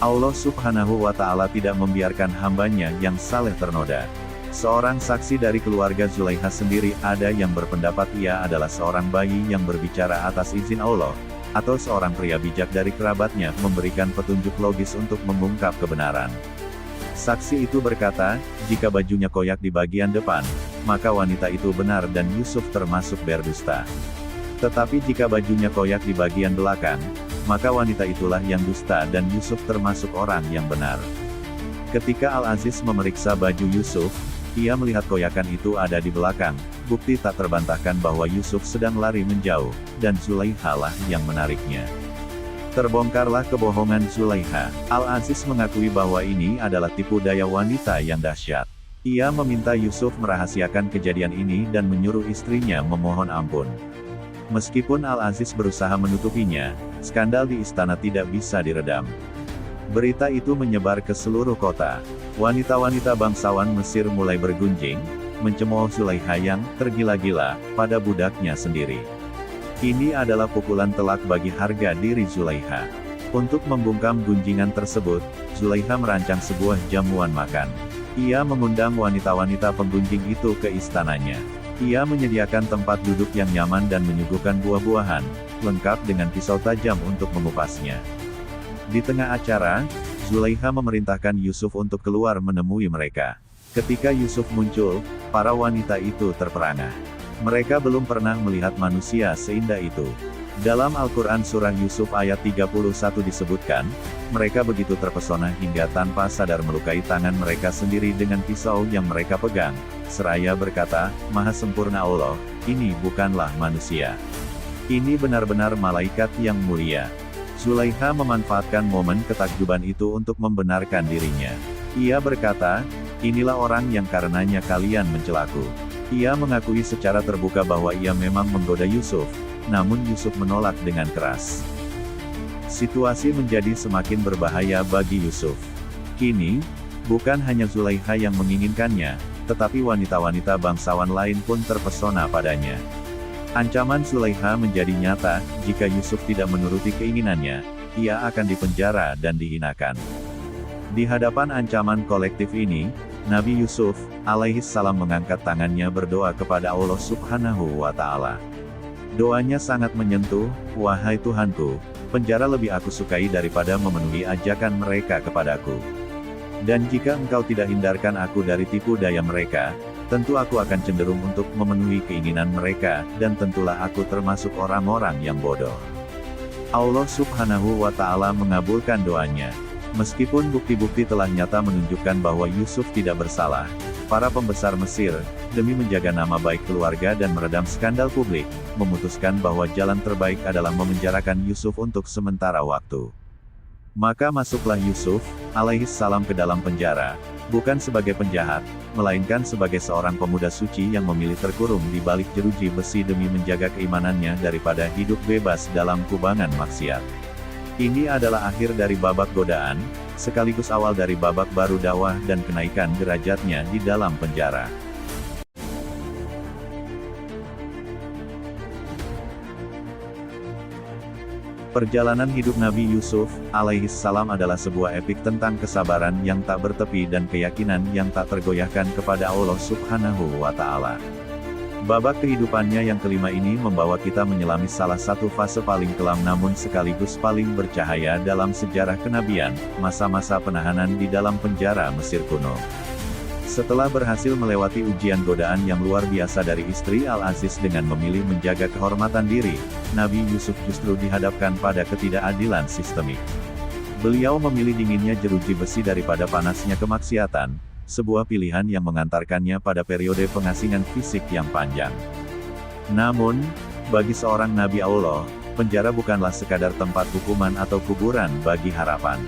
Allah Subhanahu wa Ta'ala tidak membiarkan hambanya yang saleh ternoda. Seorang saksi dari keluarga Zulaikha sendiri ada yang berpendapat ia adalah seorang bayi yang berbicara atas izin Allah, atau seorang pria bijak dari kerabatnya memberikan petunjuk logis untuk mengungkap kebenaran. Saksi itu berkata, jika bajunya koyak di bagian depan, maka wanita itu benar dan Yusuf termasuk berdusta. Tetapi jika bajunya koyak di bagian belakang, maka wanita itulah yang dusta dan Yusuf termasuk orang yang benar. Ketika Al-Aziz memeriksa baju Yusuf, Ia melihat koyakan itu ada di belakang, bukti tak terbantahkan bahwa Yusuf sedang lari menjauh, dan Zulaikha lah yang menariknya. Terbongkarlah kebohongan Zulaikha. Al-Aziz mengakui bahwa ini adalah tipu daya wanita yang dahsyat. Ia meminta Yusuf merahasiakan kejadian ini dan menyuruh istrinya memohon ampun. Meskipun Al-Aziz berusaha menutupinya, skandal di istana tidak bisa diredam. Berita itu menyebar ke seluruh kota. Wanita-wanita bangsawan Mesir mulai bergunjing, mencemooh Zulaikha yang tergila-gila pada budaknya sendiri. Ini adalah pukulan telak bagi harga diri Zulaikha. Untuk membungkam gunjingan tersebut, Zulaikha merancang sebuah jamuan makan. Ia mengundang wanita-wanita penggunjing itu ke istananya. Ia menyediakan tempat duduk yang nyaman dan menyuguhkan buah-buahan, lengkap dengan pisau tajam untuk mengupasnya. Di tengah acara, Zulaikha memerintahkan Yusuf untuk keluar menemui mereka. Ketika Yusuf muncul, para wanita itu terperangah. Mereka belum pernah melihat manusia seindah itu. Dalam Al-Quran Surah Yusuf ayat 31 disebutkan, mereka begitu terpesona hingga tanpa sadar melukai tangan mereka sendiri dengan pisau yang mereka pegang, seraya berkata, Maha sempurna Allah, ini bukanlah manusia. Ini benar-benar malaikat yang mulia. Zulaikha memanfaatkan momen ketakjuban itu untuk membenarkan dirinya. Ia berkata, inilah orang yang karenanya kalian mencelaku. Ia mengakui secara terbuka bahwa ia memang menggoda Yusuf, namun Yusuf menolak dengan keras. Situasi menjadi semakin berbahaya bagi Yusuf. Kini, bukan hanya Zulaikha yang menginginkannya, tetapi wanita-wanita bangsawan lain pun terpesona padanya. Ancaman Zulaikha menjadi nyata, jika Yusuf tidak menuruti keinginannya, ia akan dipenjara dan dihinakan. Di hadapan ancaman kolektif ini, Nabi Yusuf, alaihissalam mengangkat tangannya berdoa kepada Allah Subhanahu wa Ta'ala. Doanya sangat menyentuh, wahai Tuhanku, penjara lebih aku sukai daripada memenuhi ajakan mereka kepadaku. Dan jika engkau tidak hindarkan aku dari tipu daya mereka, tentu aku akan cenderung untuk memenuhi keinginan mereka, dan tentulah aku termasuk orang-orang yang bodoh. Allah Subhanahu wa Ta'ala mengabulkan doanya. Meskipun bukti-bukti telah nyata menunjukkan bahwa Yusuf tidak bersalah, para pembesar Mesir, demi menjaga nama baik keluarga dan meredam skandal publik, memutuskan bahwa jalan terbaik adalah memenjarakan Yusuf untuk sementara waktu. Maka masuklah Yusuf, alaihissalam ke dalam penjara, bukan sebagai penjahat, melainkan sebagai seorang pemuda suci yang memilih terkurung di balik jeruji besi demi menjaga keimanannya daripada hidup bebas dalam kubangan maksiat. Ini adalah akhir dari babak godaan, sekaligus awal dari babak baru dakwah dan kenaikan derajatnya di dalam penjara. Perjalanan hidup Nabi Yusuf, alaihissalam adalah sebuah epik tentang kesabaran yang tak bertepi dan keyakinan yang tak tergoyahkan kepada Allah Subhanahu wa Ta'ala. Babak kehidupannya yang kelima ini membawa kita menyelami salah satu fase paling kelam namun sekaligus paling bercahaya dalam sejarah kenabian, masa-masa penahanan di dalam penjara Mesir kuno. Setelah berhasil melewati ujian godaan yang luar biasa dari istri Al-Aziz dengan memilih menjaga kehormatan diri, Nabi Yusuf justru dihadapkan pada ketidakadilan sistemik. Beliau memilih dinginnya jeruji besi daripada panasnya kemaksiatan, sebuah pilihan yang mengantarkannya pada periode pengasingan fisik yang panjang. Namun, bagi seorang Nabi Allah, penjara bukanlah sekadar tempat hukuman atau kuburan bagi harapan.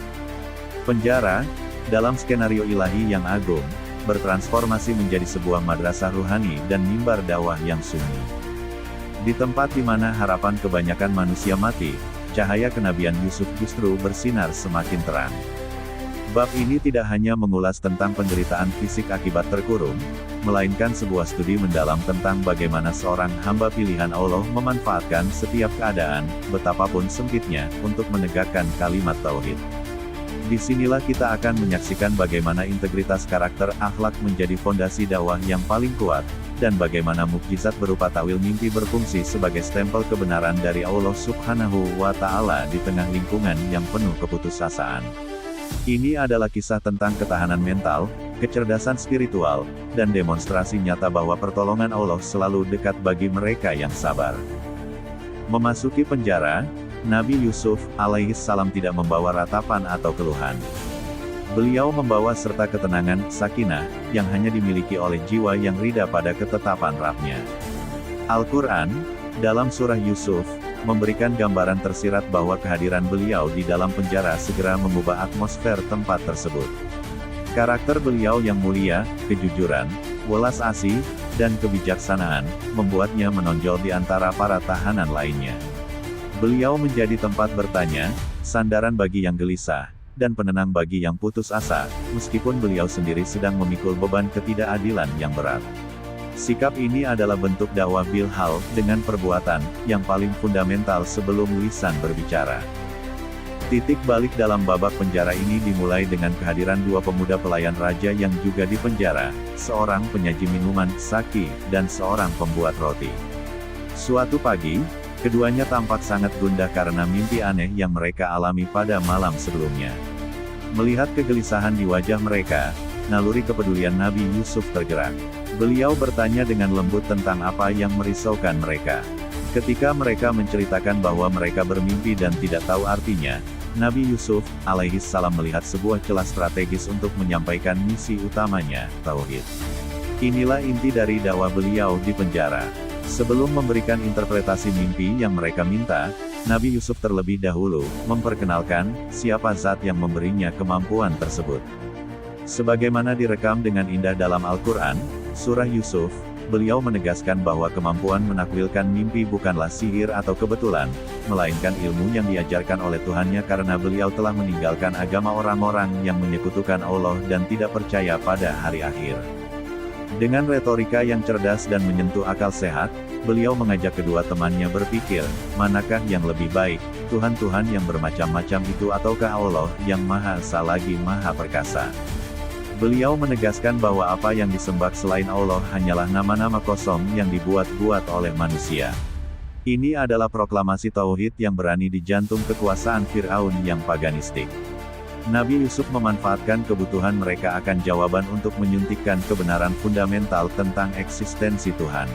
Penjara, dalam skenario ilahi yang agung, bertransformasi menjadi sebuah madrasah ruhani dan mimbar dakwah yang sunyi. Di tempat di mana harapan kebanyakan manusia mati, cahaya kenabian Yusuf justru bersinar semakin terang. Bab ini tidak hanya mengulas tentang penderitaan fisik akibat terkurung, melainkan sebuah studi mendalam tentang bagaimana seorang hamba pilihan Allah memanfaatkan setiap keadaan, betapapun sempitnya, untuk menegakkan kalimat tauhid. Disinilah kita akan menyaksikan bagaimana integritas karakter akhlak menjadi fondasi dakwah yang paling kuat, dan bagaimana mukjizat berupa takwil mimpi berfungsi sebagai stempel kebenaran dari Allah Subhanahu wa Ta'ala di tengah lingkungan yang penuh keputusasaan. Ini adalah kisah tentang ketahanan mental, kecerdasan spiritual, dan demonstrasi nyata bahwa pertolongan Allah selalu dekat bagi mereka yang sabar. Memasuki penjara, Nabi Yusuf, alaihissalam tidak membawa ratapan atau keluhan. Beliau membawa serta ketenangan, sakinah, yang hanya dimiliki oleh jiwa yang rida pada ketetapan Rabb-Nya. Al-Quran, dalam surah Yusuf, memberikan gambaran tersirat bahwa kehadiran beliau di dalam penjara segera mengubah atmosfer tempat tersebut. Karakter beliau yang mulia, kejujuran, welas asih, dan kebijaksanaan, membuatnya menonjol di antara para tahanan lainnya. Beliau menjadi tempat bertanya, sandaran bagi yang gelisah, dan penenang bagi yang putus asa, meskipun beliau sendiri sedang memikul beban ketidakadilan yang berat. Sikap ini adalah bentuk dakwah bil hal, dengan perbuatan, yang paling fundamental sebelum lisan berbicara. Titik balik dalam babak penjara ini dimulai dengan kehadiran dua pemuda pelayan raja yang juga dipenjara, seorang penyaji minuman, Saki, dan seorang pembuat roti. Suatu pagi, keduanya tampak sangat gundah karena mimpi aneh yang mereka alami pada malam sebelumnya. Melihat kegelisahan di wajah mereka, naluri kepedulian Nabi Yusuf tergerak. Beliau bertanya dengan lembut tentang apa yang merisaukan mereka. Ketika mereka menceritakan bahwa mereka bermimpi dan tidak tahu artinya, Nabi Yusuf, alaihi salam melihat sebuah celah strategis untuk menyampaikan misi utamanya, tauhid. Inilah inti dari dakwah beliau di penjara. Sebelum memberikan interpretasi mimpi yang mereka minta, Nabi Yusuf terlebih dahulu memperkenalkan siapa zat yang memberinya kemampuan tersebut. Sebagaimana direkam dengan indah dalam Al-Quran, surah Yusuf, beliau menegaskan bahwa kemampuan menakwilkan mimpi bukanlah sihir atau kebetulan, melainkan ilmu yang diajarkan oleh Tuhannya karena beliau telah meninggalkan agama orang-orang yang menyekutukan Allah dan tidak percaya pada hari akhir. Dengan retorika yang cerdas dan menyentuh akal sehat, beliau mengajak kedua temannya berpikir, manakah yang lebih baik, Tuhan-Tuhan yang bermacam-macam itu ataukah Allah yang Maha Esa lagi Maha Perkasa. Beliau menegaskan bahwa apa yang disembah selain Allah hanyalah nama-nama kosong yang dibuat-buat oleh manusia. Ini adalah proklamasi tauhid yang berani di jantung kekuasaan Fir'aun yang paganistik. Nabi Yusuf memanfaatkan kebutuhan mereka akan jawaban untuk menyuntikkan kebenaran fundamental tentang eksistensi Tuhan.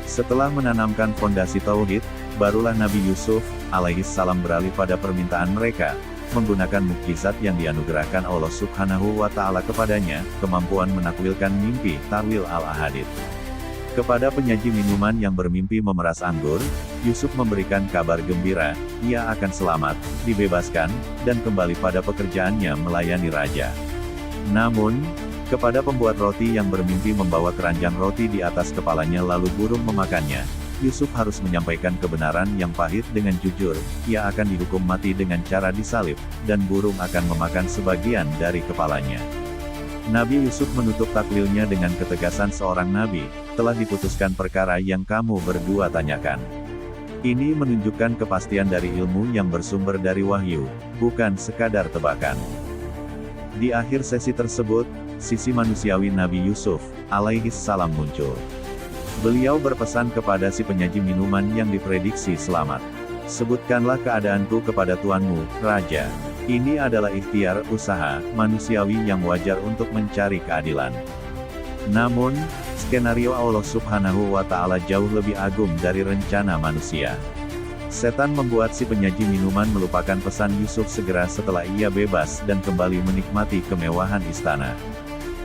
Setelah menanamkan fondasi tauhid, barulah Nabi Yusuf, alaihi salam beralih pada permintaan mereka, menggunakan mukjizat yang dianugerahkan Allah Subhanahu wa Ta'ala kepadanya, kemampuan menakwilkan mimpi, ta'wil al-ahadits. Kepada penyaji minuman yang bermimpi memeras anggur, Yusuf memberikan kabar gembira, ia akan selamat, dibebaskan, dan kembali pada pekerjaannya melayani raja. Namun, kepada pembuat roti yang bermimpi membawa keranjang roti di atas kepalanya lalu burung memakannya, Yusuf harus menyampaikan kebenaran yang pahit dengan jujur, ia akan dihukum mati dengan cara disalib, dan burung akan memakan sebagian dari kepalanya. Nabi Yusuf menutup takwilnya dengan ketegasan seorang nabi, telah diputuskan perkara yang kamu berdua tanyakan. Ini menunjukkan kepastian dari ilmu yang bersumber dari wahyu, bukan sekadar tebakan. Di akhir sesi tersebut, sisi manusiawi Nabi Yusuf, alaihi salam muncul. Beliau berpesan kepada si penyaji minuman yang diprediksi selamat. Sebutkanlah keadaanku kepada tuanmu, Raja. Ini adalah ikhtiar, usaha, manusiawi yang wajar untuk mencari keadilan. Namun, skenario Allah Subhanahu wa Ta'ala jauh lebih agung dari rencana manusia. Setan membuat si penyaji minuman melupakan pesan Yusuf segera setelah ia bebas dan kembali menikmati kemewahan istana.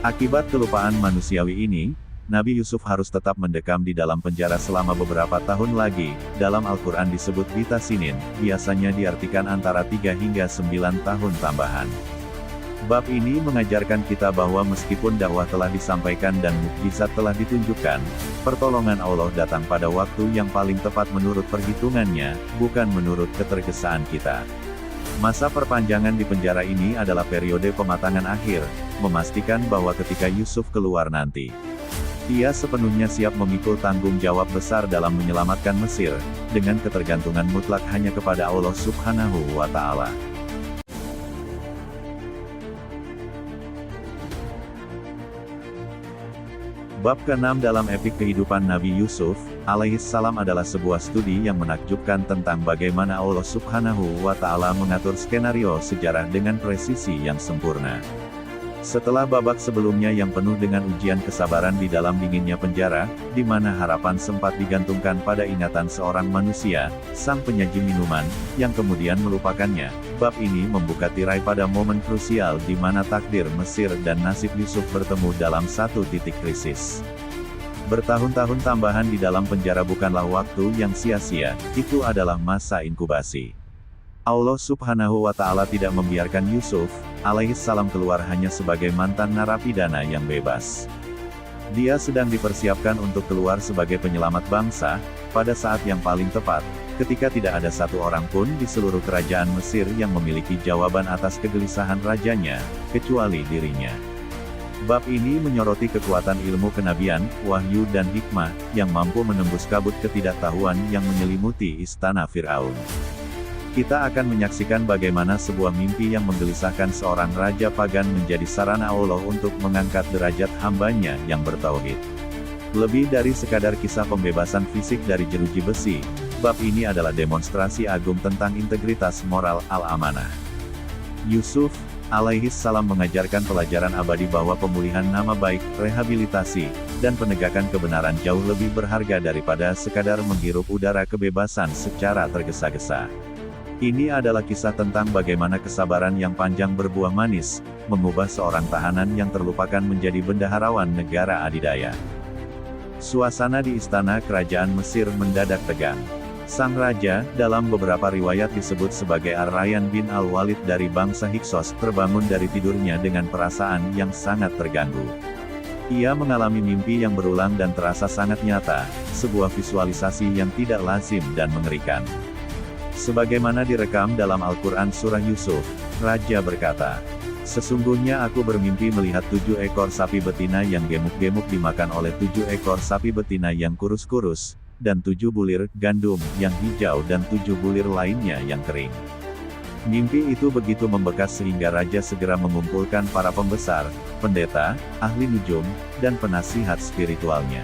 Akibat kelupaan manusiawi ini, Nabi Yusuf harus tetap mendekam di dalam penjara selama beberapa tahun lagi, dalam Al-Quran disebut bita sinin, biasanya diartikan antara 3 hingga 9 tahun tambahan. Bab ini mengajarkan kita bahwa meskipun dakwah telah disampaikan dan mukjizat telah ditunjukkan, pertolongan Allah datang pada waktu yang paling tepat menurut perhitungannya, bukan menurut ketergesaan kita. Masa perpanjangan di penjara ini adalah periode pematangan akhir, memastikan bahwa ketika Yusuf keluar nanti, ia sepenuhnya siap memikul tanggung jawab besar dalam menyelamatkan Mesir, dengan ketergantungan mutlak hanya kepada Allah Subhanahu wa Ta'ala. Bab ke-6 dalam epik kehidupan Nabi Yusuf, alaihi salam adalah sebuah studi yang menakjubkan tentang bagaimana Allah Subhanahu wa Ta'ala mengatur skenario sejarah dengan presisi yang sempurna. Setelah babak sebelumnya yang penuh dengan ujian kesabaran di dalam dinginnya penjara, di mana harapan sempat digantungkan pada ingatan seorang manusia, sang penyaji minuman, yang kemudian melupakannya, bab ini membuka tirai pada momen krusial di mana takdir Mesir dan nasib Yusuf bertemu dalam satu titik krisis. Bertahun-tahun tambahan di dalam penjara bukanlah waktu yang sia-sia, itu adalah masa inkubasi. Allah Subhanahu wa Ta'ala tidak membiarkan Yusuf alaihissalam keluar hanya sebagai mantan narapidana yang bebas. Dia sedang dipersiapkan untuk keluar sebagai penyelamat bangsa, pada saat yang paling tepat, ketika tidak ada satu orang pun di seluruh kerajaan Mesir yang memiliki jawaban atas kegelisahan rajanya, kecuali dirinya. Bab ini menyoroti kekuatan ilmu kenabian, wahyu dan hikmah, yang mampu menembus kabut ketidaktahuan yang menyelimuti istana Fir'aun. Kita akan menyaksikan bagaimana sebuah mimpi yang menggelisahkan seorang raja pagan menjadi sarana Allah untuk mengangkat derajat hambanya yang bertauhid. Lebih dari sekadar kisah pembebasan fisik dari jeruji besi, bab ini adalah demonstrasi agung tentang integritas moral al-amanah. Yusuf alaihissalam mengajarkan pelajaran abadi bahwa pemulihan nama baik, rehabilitasi, dan penegakan kebenaran jauh lebih berharga daripada sekadar menghirup udara kebebasan secara tergesa-gesa. Ini adalah kisah tentang bagaimana kesabaran yang panjang berbuah manis, mengubah seorang tahanan yang terlupakan menjadi bendaharawan negara adidaya. Suasana di istana kerajaan Mesir mendadak tegang. Sang raja, dalam beberapa riwayat disebut sebagai Ar-Rayyan bin Al-Walid dari bangsa Hiksos, terbangun dari tidurnya dengan perasaan yang sangat terganggu. Ia mengalami mimpi yang berulang dan terasa sangat nyata, sebuah visualisasi yang tidak lazim dan mengerikan. Sebagaimana direkam dalam Al-Quran Surah Yusuf, Raja berkata, "Sesungguhnya aku bermimpi melihat 7 ekor sapi betina yang gemuk-gemuk dimakan oleh 7 ekor sapi betina yang kurus-kurus, dan 7 bulir gandum yang hijau dan 7 bulir lainnya yang kering." Mimpi itu begitu membekas sehingga Raja segera mengumpulkan para pembesar, pendeta, ahli nujum, dan penasihat spiritualnya.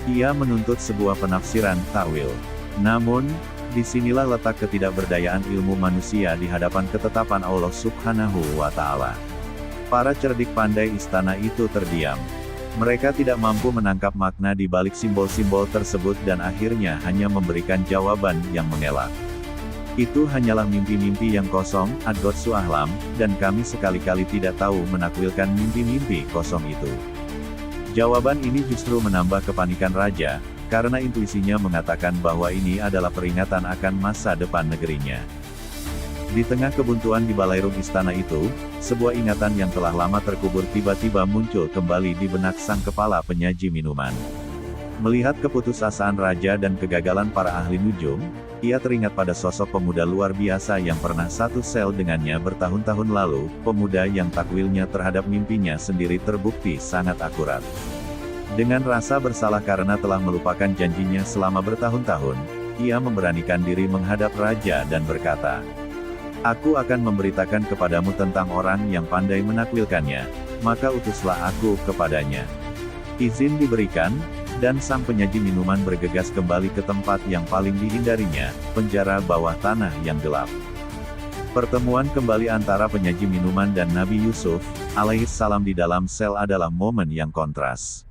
Ia menuntut sebuah penafsiran ta'wil. Namun, disinilah letak ketidakberdayaan ilmu manusia di hadapan ketetapan Allah Subhanahu wa Ta'ala. Para cerdik pandai istana itu terdiam. Mereka tidak mampu menangkap makna di balik simbol-simbol tersebut dan akhirnya hanya memberikan jawaban yang mengelak. Itu hanyalah mimpi-mimpi yang kosong, ad-ghatsu ahlam, dan kami sekali-kali tidak tahu menakwilkan mimpi-mimpi kosong itu. Jawaban ini justru menambah kepanikan raja, karena intuisinya mengatakan bahwa ini adalah peringatan akan masa depan negerinya. Di tengah kebuntuan di balairung istana itu, sebuah ingatan yang telah lama terkubur tiba-tiba muncul kembali di benak sang kepala penyaji minuman. Melihat keputusasaan raja dan kegagalan para ahli nujum, ia teringat pada sosok pemuda luar biasa yang pernah satu sel dengannya bertahun-tahun lalu, pemuda yang takwilnya terhadap mimpinya sendiri terbukti sangat akurat. Dengan rasa bersalah karena telah melupakan janjinya selama bertahun-tahun, ia memberanikan diri menghadap raja dan berkata, "Aku akan memberitakan kepadamu tentang orang yang pandai menakwilkannya, maka utuslah aku kepadanya." Izin diberikan, dan sang penyaji minuman bergegas kembali ke tempat yang paling dihindarinya, penjara bawah tanah yang gelap. Pertemuan kembali antara penyaji minuman dan Nabi Yusuf alaihissalam di dalam sel adalah momen yang kontras.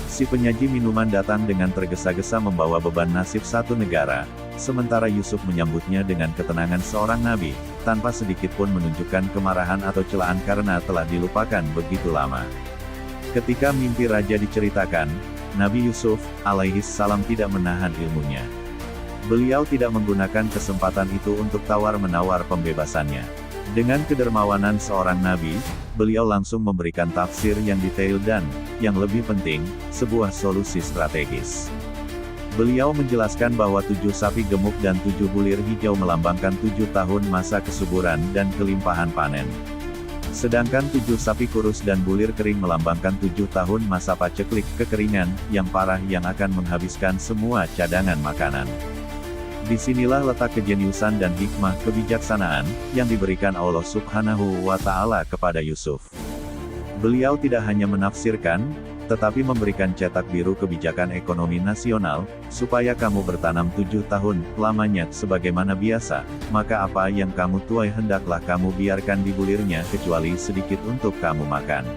Si penyaji minuman datang dengan tergesa-gesa membawa beban nasib satu negara, sementara Yusuf menyambutnya dengan ketenangan seorang nabi, tanpa sedikit pun menunjukkan kemarahan atau celaan karena telah dilupakan begitu lama. Ketika mimpi raja diceritakan, Nabi Yusuf alaihissalam tidak menahan ilmunya. Beliau tidak menggunakan kesempatan itu untuk tawar-menawar pembebasannya. Dengan kedermawanan seorang nabi, beliau langsung memberikan tafsir yang detail dan, yang lebih penting, sebuah solusi strategis. Beliau menjelaskan bahwa 7 sapi gemuk dan 7 bulir hijau melambangkan 7 tahun masa kesuburan dan kelimpahan panen. Sedangkan 7 sapi kurus dan bulir kering melambangkan 7 tahun masa paceklik, kekeringan, yang parah yang akan menghabiskan semua cadangan makanan. Disinilah letak kejeniusan dan hikmah kebijaksanaan, yang diberikan Allah Subhanahu wa Ta'ala kepada Yusuf. Beliau tidak hanya menafsirkan, tetapi memberikan cetak biru kebijakan ekonomi nasional, supaya kamu bertanam 7 tahun lamanya sebagaimana biasa, maka apa yang kamu tuai hendaklah kamu biarkan di bulirnya kecuali sedikit untuk kamu makan.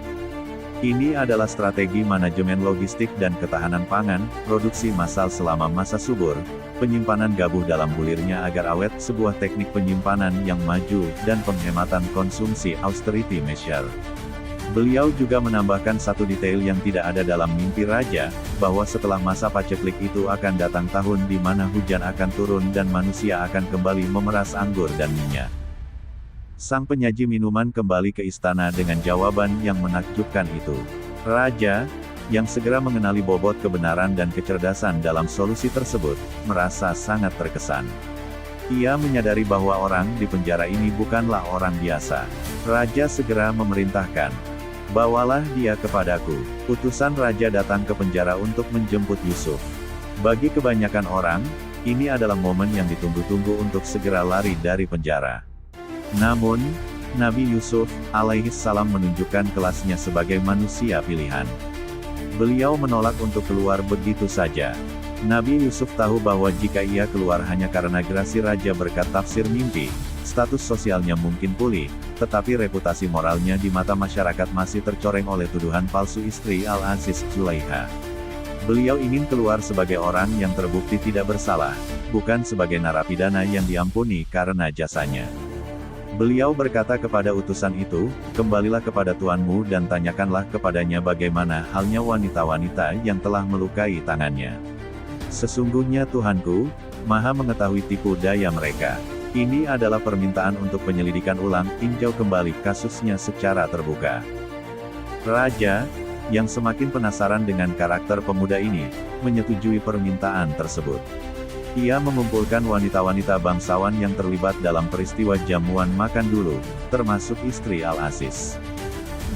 Ini adalah strategi manajemen logistik dan ketahanan pangan, produksi massal selama masa subur, penyimpanan gabuh dalam bulirnya agar awet, sebuah teknik penyimpanan yang maju, dan penghematan konsumsi austerity measure. Beliau juga menambahkan satu detail yang tidak ada dalam mimpi raja, bahwa setelah masa paceklik itu akan datang tahun di mana hujan akan turun dan manusia akan kembali memeras anggur dan minyak. Sang penyaji minuman kembali ke istana dengan jawaban yang menakjubkan itu. Raja, yang segera mengenali bobot kebenaran dan kecerdasan dalam solusi tersebut, merasa sangat terkesan. Ia menyadari bahwa orang di penjara ini bukanlah orang biasa. Raja segera memerintahkan, "Bawalah dia kepadaku." Utusan raja datang ke penjara untuk menjemput Yusuf. Bagi kebanyakan orang, ini adalah momen yang ditunggu-tunggu untuk segera lari dari penjara. Namun, Nabi Yusuf, alaihissalam menunjukkan kelasnya sebagai manusia pilihan. Beliau menolak untuk keluar begitu saja. Nabi Yusuf tahu bahwa jika ia keluar hanya karena gerasi raja berkat tafsir mimpi, status sosialnya mungkin pulih, tetapi reputasi moralnya di mata masyarakat masih tercoreng oleh tuduhan palsu istri Al-Aziz Zulaiha. Beliau ingin keluar sebagai orang yang terbukti tidak bersalah, bukan sebagai narapidana yang diampuni karena jasanya. Beliau berkata kepada utusan itu, "Kembalilah kepada tuanmu dan tanyakanlah kepadanya bagaimana halnya wanita-wanita yang telah melukai tangannya. Sesungguhnya Tuhanku, Maha mengetahui tipu daya mereka." Ini adalah permintaan untuk penyelidikan ulang, tinjau kembali kasusnya secara terbuka. Raja, yang semakin penasaran dengan karakter pemuda ini, menyetujui permintaan tersebut. Ia mengumpulkan wanita-wanita bangsawan yang terlibat dalam peristiwa jamuan makan dulu, termasuk istri Al-Aziz.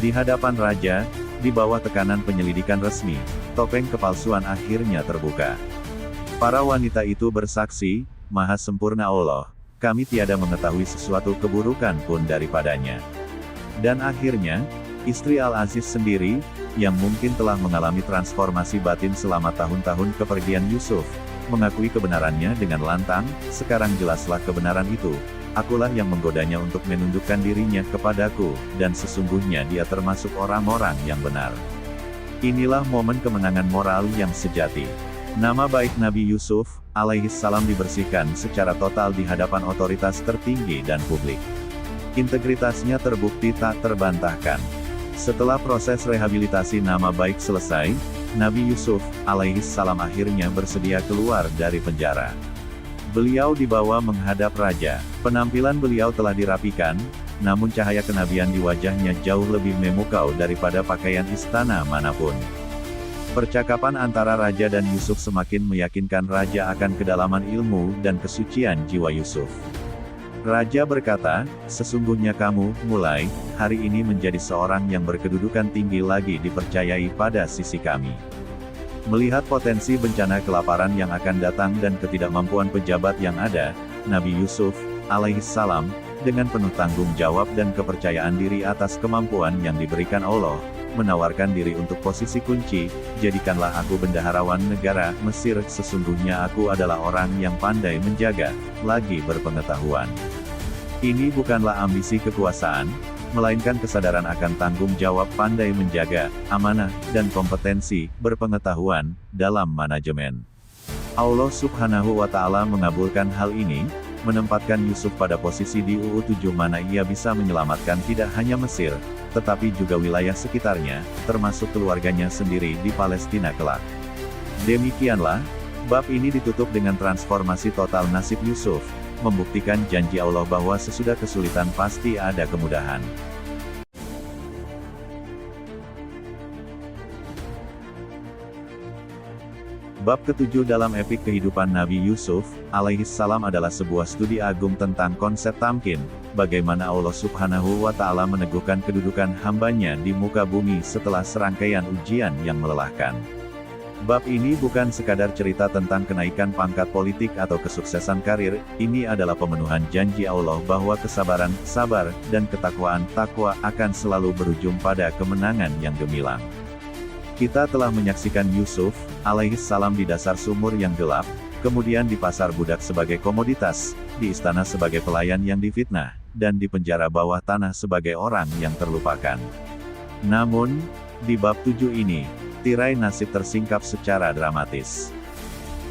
Di hadapan raja, di bawah tekanan penyelidikan resmi, topeng kepalsuan akhirnya terbuka. Para wanita itu bersaksi, "Maha sempurna Allah, kami tiada mengetahui sesuatu keburukan pun daripadanya." Dan akhirnya, istri Al-Aziz sendiri, yang mungkin telah mengalami transformasi batin selama tahun-tahun kepergian Yusuf, mengakui kebenarannya dengan lantang, "Sekarang jelaslah kebenaran itu. Akulah yang menggodanya untuk menundukkan dirinya kepadaku, dan sesungguhnya dia termasuk orang-orang yang benar." Inilah momen kemenangan moral yang sejati. Nama baik Nabi Yusuf, alaihissalam dibersihkan secara total di hadapan otoritas tertinggi dan publik. Integritasnya terbukti tak terbantahkan. Setelah proses rehabilitasi nama baik selesai, Nabi Yusuf, alaihissalam akhirnya bersedia keluar dari penjara. Beliau dibawa menghadap raja. Penampilan beliau telah dirapikan, namun cahaya kenabian di wajahnya jauh lebih memukau daripada pakaian istana manapun. Percakapan antara raja dan Yusuf semakin meyakinkan raja akan kedalaman ilmu dan kesucian jiwa Yusuf. Raja berkata, "Sesungguhnya kamu, mulai hari ini menjadi seorang yang berkedudukan tinggi lagi dipercayai pada sisi kami." Melihat potensi bencana kelaparan yang akan datang dan ketidakmampuan pejabat yang ada, Nabi Yusuf, alaihissalam, dengan penuh tanggung jawab dan kepercayaan diri atas kemampuan yang diberikan Allah, menawarkan diri untuk posisi kunci, "Jadikanlah aku bendaharawan negara Mesir, sesungguhnya aku adalah orang yang pandai menjaga, lagi berpengetahuan." Ini bukanlah ambisi kekuasaan, melainkan kesadaran akan tanggung jawab, pandai menjaga, amanah, dan kompetensi, berpengetahuan, dalam manajemen. Allah Subhanahu wa Ta'ala mengabulkan hal ini, menempatkan Yusuf pada posisi di UU7 mana ia bisa menyelamatkan tidak hanya Mesir, tetapi juga wilayah sekitarnya, termasuk keluarganya sendiri di Palestina kelak. Demikianlah, bab ini ditutup dengan transformasi total nasib Yusuf, membuktikan janji Allah bahwa sesudah kesulitan pasti ada kemudahan. Bab ke-7 dalam epik kehidupan Nabi Yusuf, alaihissalam adalah sebuah studi agung tentang konsep tamkin, bagaimana Allah Subhanahu wa Ta'ala meneguhkan kedudukan hambanya di muka bumi setelah serangkaian ujian yang melelahkan. Bab ini bukan sekadar cerita tentang kenaikan pangkat politik atau kesuksesan karir, ini adalah pemenuhan janji Allah bahwa kesabaran, sabar, dan ketakwaan, takwa akan selalu berujung pada kemenangan yang gemilang. Kita telah menyaksikan Yusuf, alaihissalam di dasar sumur yang gelap, kemudian di pasar budak sebagai komoditas, di istana sebagai pelayan yang difitnah, dan di penjara bawah tanah sebagai orang yang terlupakan. Namun, di bab 7 ini, tirai nasib tersingkap secara dramatis.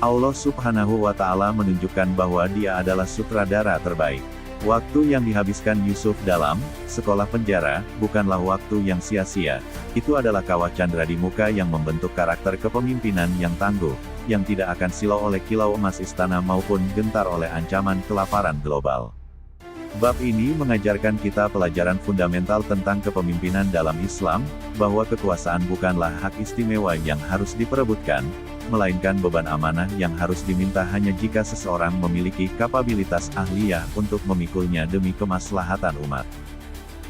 Allah Subhanahu wa Ta'ala menunjukkan bahwa Dia adalah sutradara terbaik. Waktu yang dihabiskan Yusuf dalam sekolah penjara bukanlah waktu yang sia-sia. Itu adalah kawah candra di muka yang membentuk karakter kepemimpinan yang tangguh, yang tidak akan silau oleh kilau emas istana maupun gentar oleh ancaman kelaparan global. Bab ini mengajarkan kita pelajaran fundamental tentang kepemimpinan dalam Islam, bahwa kekuasaan bukanlah hak istimewa yang harus diperebutkan, melainkan beban amanah yang harus diminta hanya jika seseorang memiliki kapabilitas ahliyah untuk memikulnya demi kemaslahatan umat.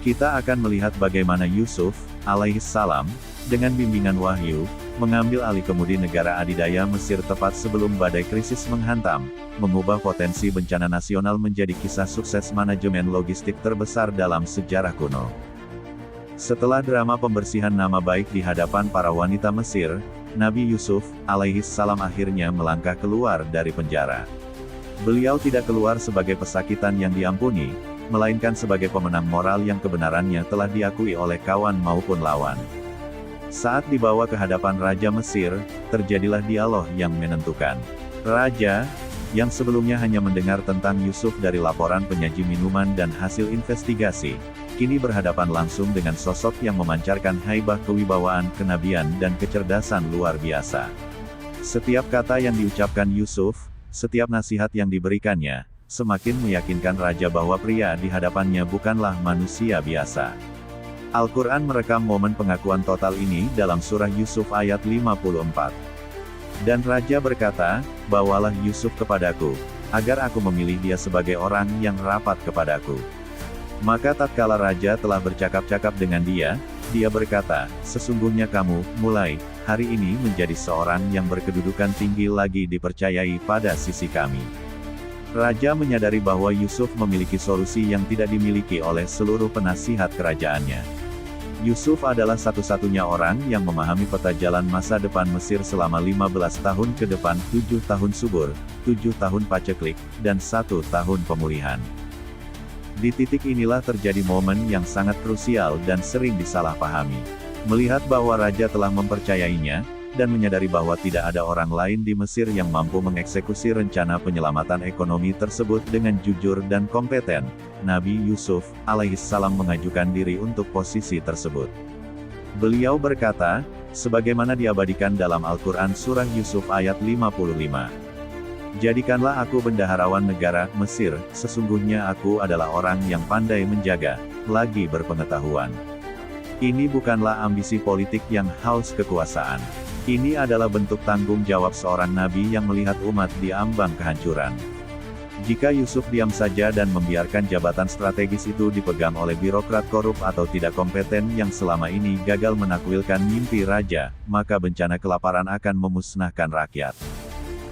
Kita akan melihat bagaimana Yusuf, alaihissalam, dengan bimbingan wahyu, mengambil alih kemudi negara adidaya Mesir tepat sebelum badai krisis menghantam, mengubah potensi bencana nasional menjadi kisah sukses manajemen logistik terbesar dalam sejarah kuno. Setelah drama pembersihan nama baik di hadapan para wanita Mesir, Nabi Yusuf, alaihissalam akhirnya melangkah keluar dari penjara. Beliau tidak keluar sebagai pesakitan yang diampuni, melainkan sebagai pemenang moral yang kebenarannya telah diakui oleh kawan maupun lawan. Saat dibawa ke hadapan Raja Mesir, terjadilah dialog yang menentukan. Raja, yang sebelumnya hanya mendengar tentang Yusuf dari laporan penyaji minuman dan hasil investigasi, kini berhadapan langsung dengan sosok yang memancarkan haibah kewibawaan, kenabian dan kecerdasan luar biasa. Setiap kata yang diucapkan Yusuf, setiap nasihat yang diberikannya, semakin meyakinkan Raja bahwa pria di hadapannya bukanlah manusia biasa. Al-Quran merekam momen pengakuan total ini dalam surah Yusuf ayat 54. Dan Raja berkata, "Bawalah Yusuf kepadaku, agar aku memilih dia sebagai orang yang rapat kepadaku." Maka tatkala Raja telah bercakap-cakap dengan dia, dia berkata, "Sesungguhnya kamu, mulai hari ini menjadi seorang yang berkedudukan tinggi lagi dipercayai pada sisi kami." Raja menyadari bahwa Yusuf memiliki solusi yang tidak dimiliki oleh seluruh penasihat kerajaannya. Yusuf adalah satu-satunya orang yang memahami peta jalan masa depan Mesir selama 15 tahun ke depan, 7 tahun subur, 7 tahun paceklik, dan 1 tahun pemulihan. Di titik inilah terjadi momen yang sangat krusial dan sering disalahpahami. Melihat bahwa Raja telah mempercayainya, dan menyadari bahwa tidak ada orang lain di Mesir yang mampu mengeksekusi rencana penyelamatan ekonomi tersebut dengan jujur dan kompeten, Nabi Yusuf, alaihissalam mengajukan diri untuk posisi tersebut. Beliau berkata, sebagaimana diabadikan dalam Al-Quran surah Yusuf ayat 55. "Jadikanlah aku bendaharawan negara Mesir, sesungguhnya aku adalah orang yang pandai menjaga, lagi berpengetahuan." Ini bukanlah ambisi politik yang haus kekuasaan. Ini adalah bentuk tanggung jawab seorang nabi yang melihat umat di ambang kehancuran. Jika Yusuf diam saja dan membiarkan jabatan strategis itu dipegang oleh birokrat korup atau tidak kompeten yang selama ini gagal menakwilkan mimpi raja, maka bencana kelaparan akan memusnahkan rakyat.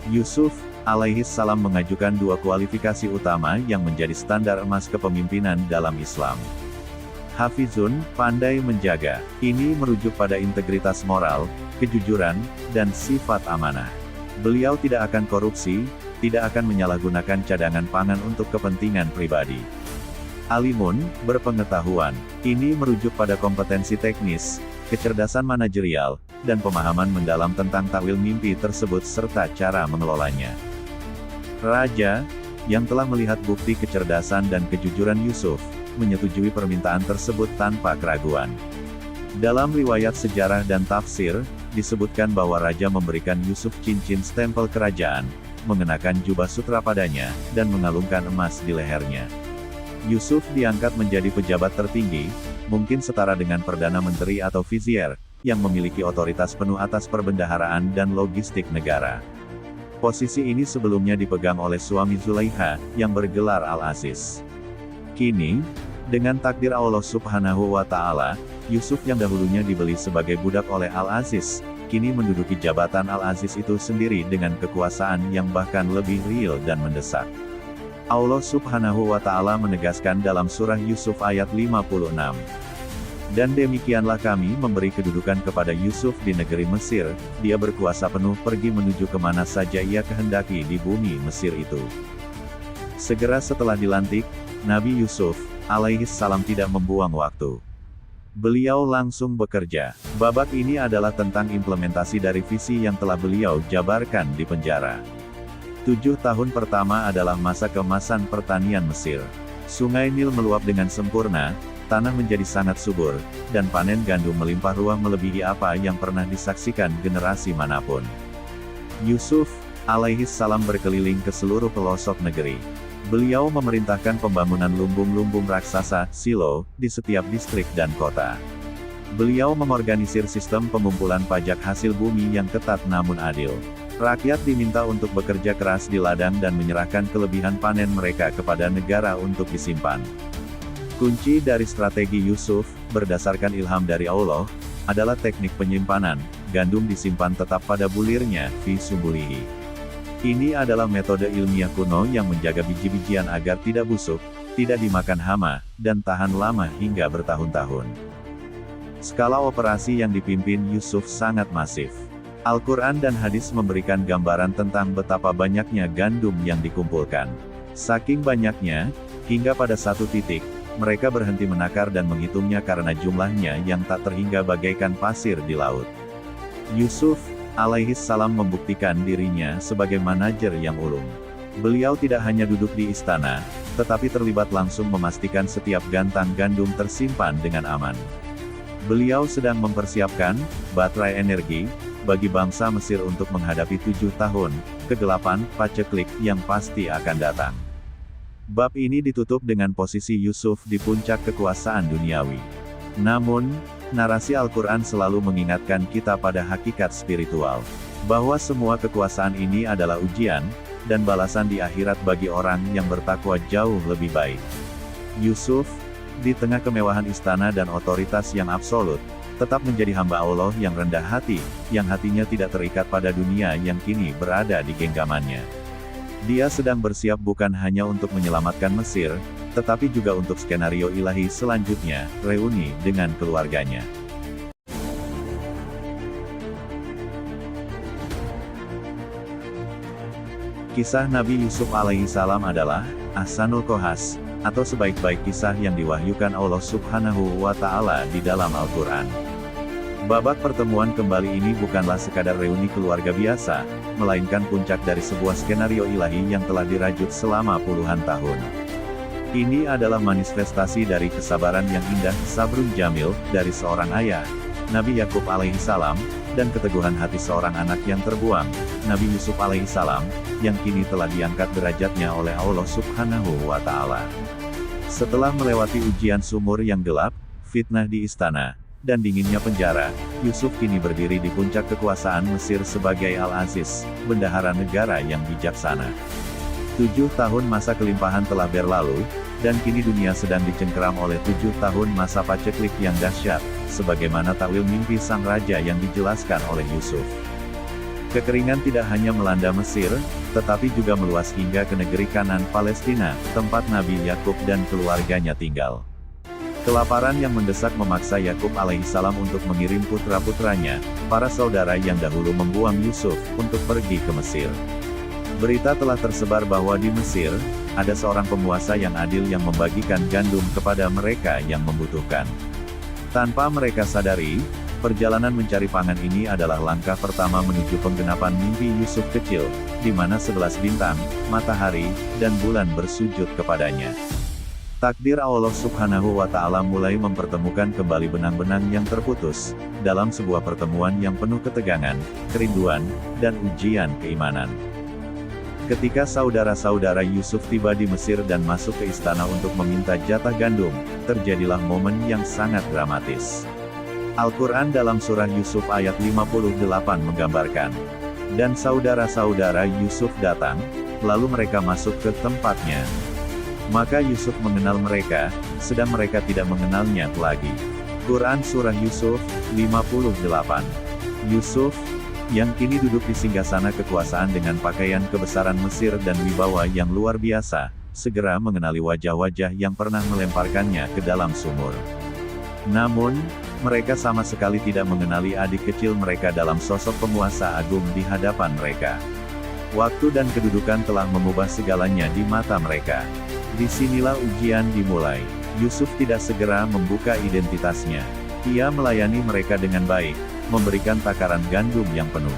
Yusuf, alaihissalam mengajukan 2 kualifikasi utama yang menjadi standar emas kepemimpinan dalam Islam. Hafizun, pandai menjaga. Ini merujuk pada integritas moral, kejujuran, dan sifat amanah. Beliau tidak akan korupsi, tidak akan menyalahgunakan cadangan pangan untuk kepentingan pribadi. Alimun, berpengetahuan. Ini merujuk pada kompetensi teknis, kecerdasan manajerial, dan pemahaman mendalam tentang takwil mimpi tersebut serta cara mengelolanya. Raja, yang telah melihat bukti kecerdasan dan kejujuran Yusuf, menyetujui permintaan tersebut tanpa keraguan. Dalam riwayat sejarah dan tafsir, disebutkan bahwa Raja memberikan Yusuf cincin stempel kerajaan, mengenakan jubah sutra padanya, dan mengalungkan emas di lehernya. Yusuf diangkat menjadi pejabat tertinggi, mungkin setara dengan Perdana Menteri atau Vizier, yang memiliki otoritas penuh atas perbendaharaan dan logistik negara. Posisi ini sebelumnya dipegang oleh suami Zulaikha, yang bergelar Al-Aziz. Kini, dengan takdir Allah Subhanahu wa Ta'ala, Yusuf yang dahulunya dibeli sebagai budak oleh Al-Aziz, kini menduduki jabatan Al-Aziz itu sendiri dengan kekuasaan yang bahkan lebih real dan mendesak. Allah Subhanahu wa Ta'ala menegaskan dalam surah Yusuf ayat 56. Dan demikianlah kami memberi kedudukan kepada Yusuf di negeri Mesir, dia berkuasa penuh pergi menuju kemana saja ia kehendaki di bumi Mesir itu. Segera setelah dilantik, Nabi Yusuf, alaihi salam tidak membuang waktu. Beliau langsung bekerja. Babak ini adalah tentang implementasi dari visi yang telah beliau jabarkan di penjara. 7 tahun pertama adalah masa keemasan pertanian Mesir. Sungai Nil meluap dengan sempurna, tanah menjadi sangat subur, dan panen gandum melimpah ruah melebihi apa yang pernah disaksikan generasi manapun. Yusuf, alaihi salam berkeliling ke seluruh pelosok negeri. Beliau memerintahkan pembangunan lumbung-lumbung raksasa, silo, di setiap distrik dan kota. Beliau mengorganisir sistem pengumpulan pajak hasil bumi yang ketat namun adil. Rakyat diminta untuk bekerja keras di ladang dan menyerahkan kelebihan panen mereka kepada negara untuk disimpan. Kunci dari strategi Yusuf, berdasarkan ilham dari Allah, adalah teknik penyimpanan. Gandum disimpan tetap pada bulirnya, fi sumbulihi. Ini adalah metode ilmiah kuno yang menjaga biji-bijian agar tidak busuk, tidak dimakan hama, dan tahan lama hingga bertahun-tahun. Skala operasi yang dipimpin Yusuf sangat masif. Al-Quran dan hadis memberikan gambaran tentang betapa banyaknya gandum yang dikumpulkan. Saking banyaknya, hingga pada satu titik, mereka berhenti menakar dan menghitungnya karena jumlahnya yang tak terhingga bagaikan pasir di laut. Yusuf, alaihi salam membuktikan dirinya sebagai manajer yang ulung. Beliau tidak hanya duduk di istana, tetapi terlibat langsung memastikan setiap gantang gandum tersimpan dengan aman. Beliau sedang mempersiapkan baterai energi bagi bangsa Mesir untuk menghadapi 7 tahun kegelapan paceklik yang pasti akan datang. Bab ini ditutup dengan posisi Yusuf di puncak kekuasaan duniawi. Namun, narasi Al-Quran selalu mengingatkan kita pada hakikat spiritual, bahwa semua kekuasaan ini adalah ujian, dan balasan di akhirat bagi orang yang bertakwa jauh lebih baik. Yusuf, di tengah kemewahan istana dan otoritas yang absolut, tetap menjadi hamba Allah yang rendah hati, yang hatinya tidak terikat pada dunia yang kini berada di genggamannya. Dia sedang bersiap bukan hanya untuk menyelamatkan Mesir, tetapi juga untuk skenario ilahi selanjutnya, reuni dengan keluarganya. Kisah Nabi Yusuf alaihi salam adalah ahsanul qasas, atau sebaik-baik kisah yang diwahyukan Allah Subhanahu wa Ta'ala di dalam Al-Quran. Babak pertemuan kembali ini bukanlah sekadar reuni keluarga biasa, melainkan puncak dari sebuah skenario ilahi yang telah dirajut selama puluhan tahun. Ini adalah manifestasi dari kesabaran yang indah, sabrun jamil, dari seorang ayah, Nabi Yakub alaihi salam, dan keteguhan hati seorang anak yang terbuang, Nabi Yusuf alaihi salam, yang kini telah diangkat derajatnya oleh Allah Subhanahu wa Ta'ala. Setelah melewati ujian sumur yang gelap, fitnah di istana, dan dinginnya penjara, Yusuf kini berdiri di puncak kekuasaan Mesir sebagai Al-Aziz, bendahara negara yang bijaksana. 7 tahun masa kelimpahan telah berlalu, dan kini dunia sedang dicengkeram oleh 7 tahun masa paceklik yang dahsyat, sebagaimana takwil mimpi sang raja yang dijelaskan oleh Yusuf. Kekeringan tidak hanya melanda Mesir, tetapi juga meluas hingga ke negeri Kanan Palestina, tempat Nabi Yakub dan keluarganya tinggal. Kelaparan yang mendesak memaksa Yakub alaihissalam untuk mengirim putra-putranya, para saudara yang dahulu membuang Yusuf, untuk pergi ke Mesir. Berita telah tersebar bahwa di Mesir, ada seorang penguasa yang adil yang membagikan gandum kepada mereka yang membutuhkan. Tanpa mereka sadari, perjalanan mencari pangan ini adalah langkah pertama menuju penggenapan mimpi Yusuf kecil, di mana 11 bintang, matahari, dan bulan bersujud kepadanya. Takdir Allah Subhanahu wa Ta'ala mulai mempertemukan kembali benang-benang yang terputus, dalam sebuah pertemuan yang penuh ketegangan, kerinduan, dan ujian keimanan. Ketika saudara-saudara Yusuf tiba di Mesir dan masuk ke istana untuk meminta jatah gandum, terjadilah momen yang sangat dramatis. Al-Quran dalam surah Yusuf ayat 58 menggambarkan, dan saudara-saudara Yusuf datang, lalu mereka masuk ke tempatnya. Maka Yusuf mengenal mereka, sedang mereka tidak mengenalnya lagi. Quran Surah Yusuf, 58. Yusuf, yang kini duduk di singgasana kekuasaan dengan pakaian kebesaran Mesir dan wibawa yang luar biasa, segera mengenali wajah-wajah yang pernah melemparkannya ke dalam sumur. Namun, mereka sama sekali tidak mengenali adik kecil mereka dalam sosok penguasa agung di hadapan mereka. Waktu dan kedudukan telah mengubah segalanya di mata mereka. Disinilah ujian dimulai. Yusuf tidak segera membuka identitasnya. Ia melayani mereka dengan baik, memberikan takaran gandum yang penuh.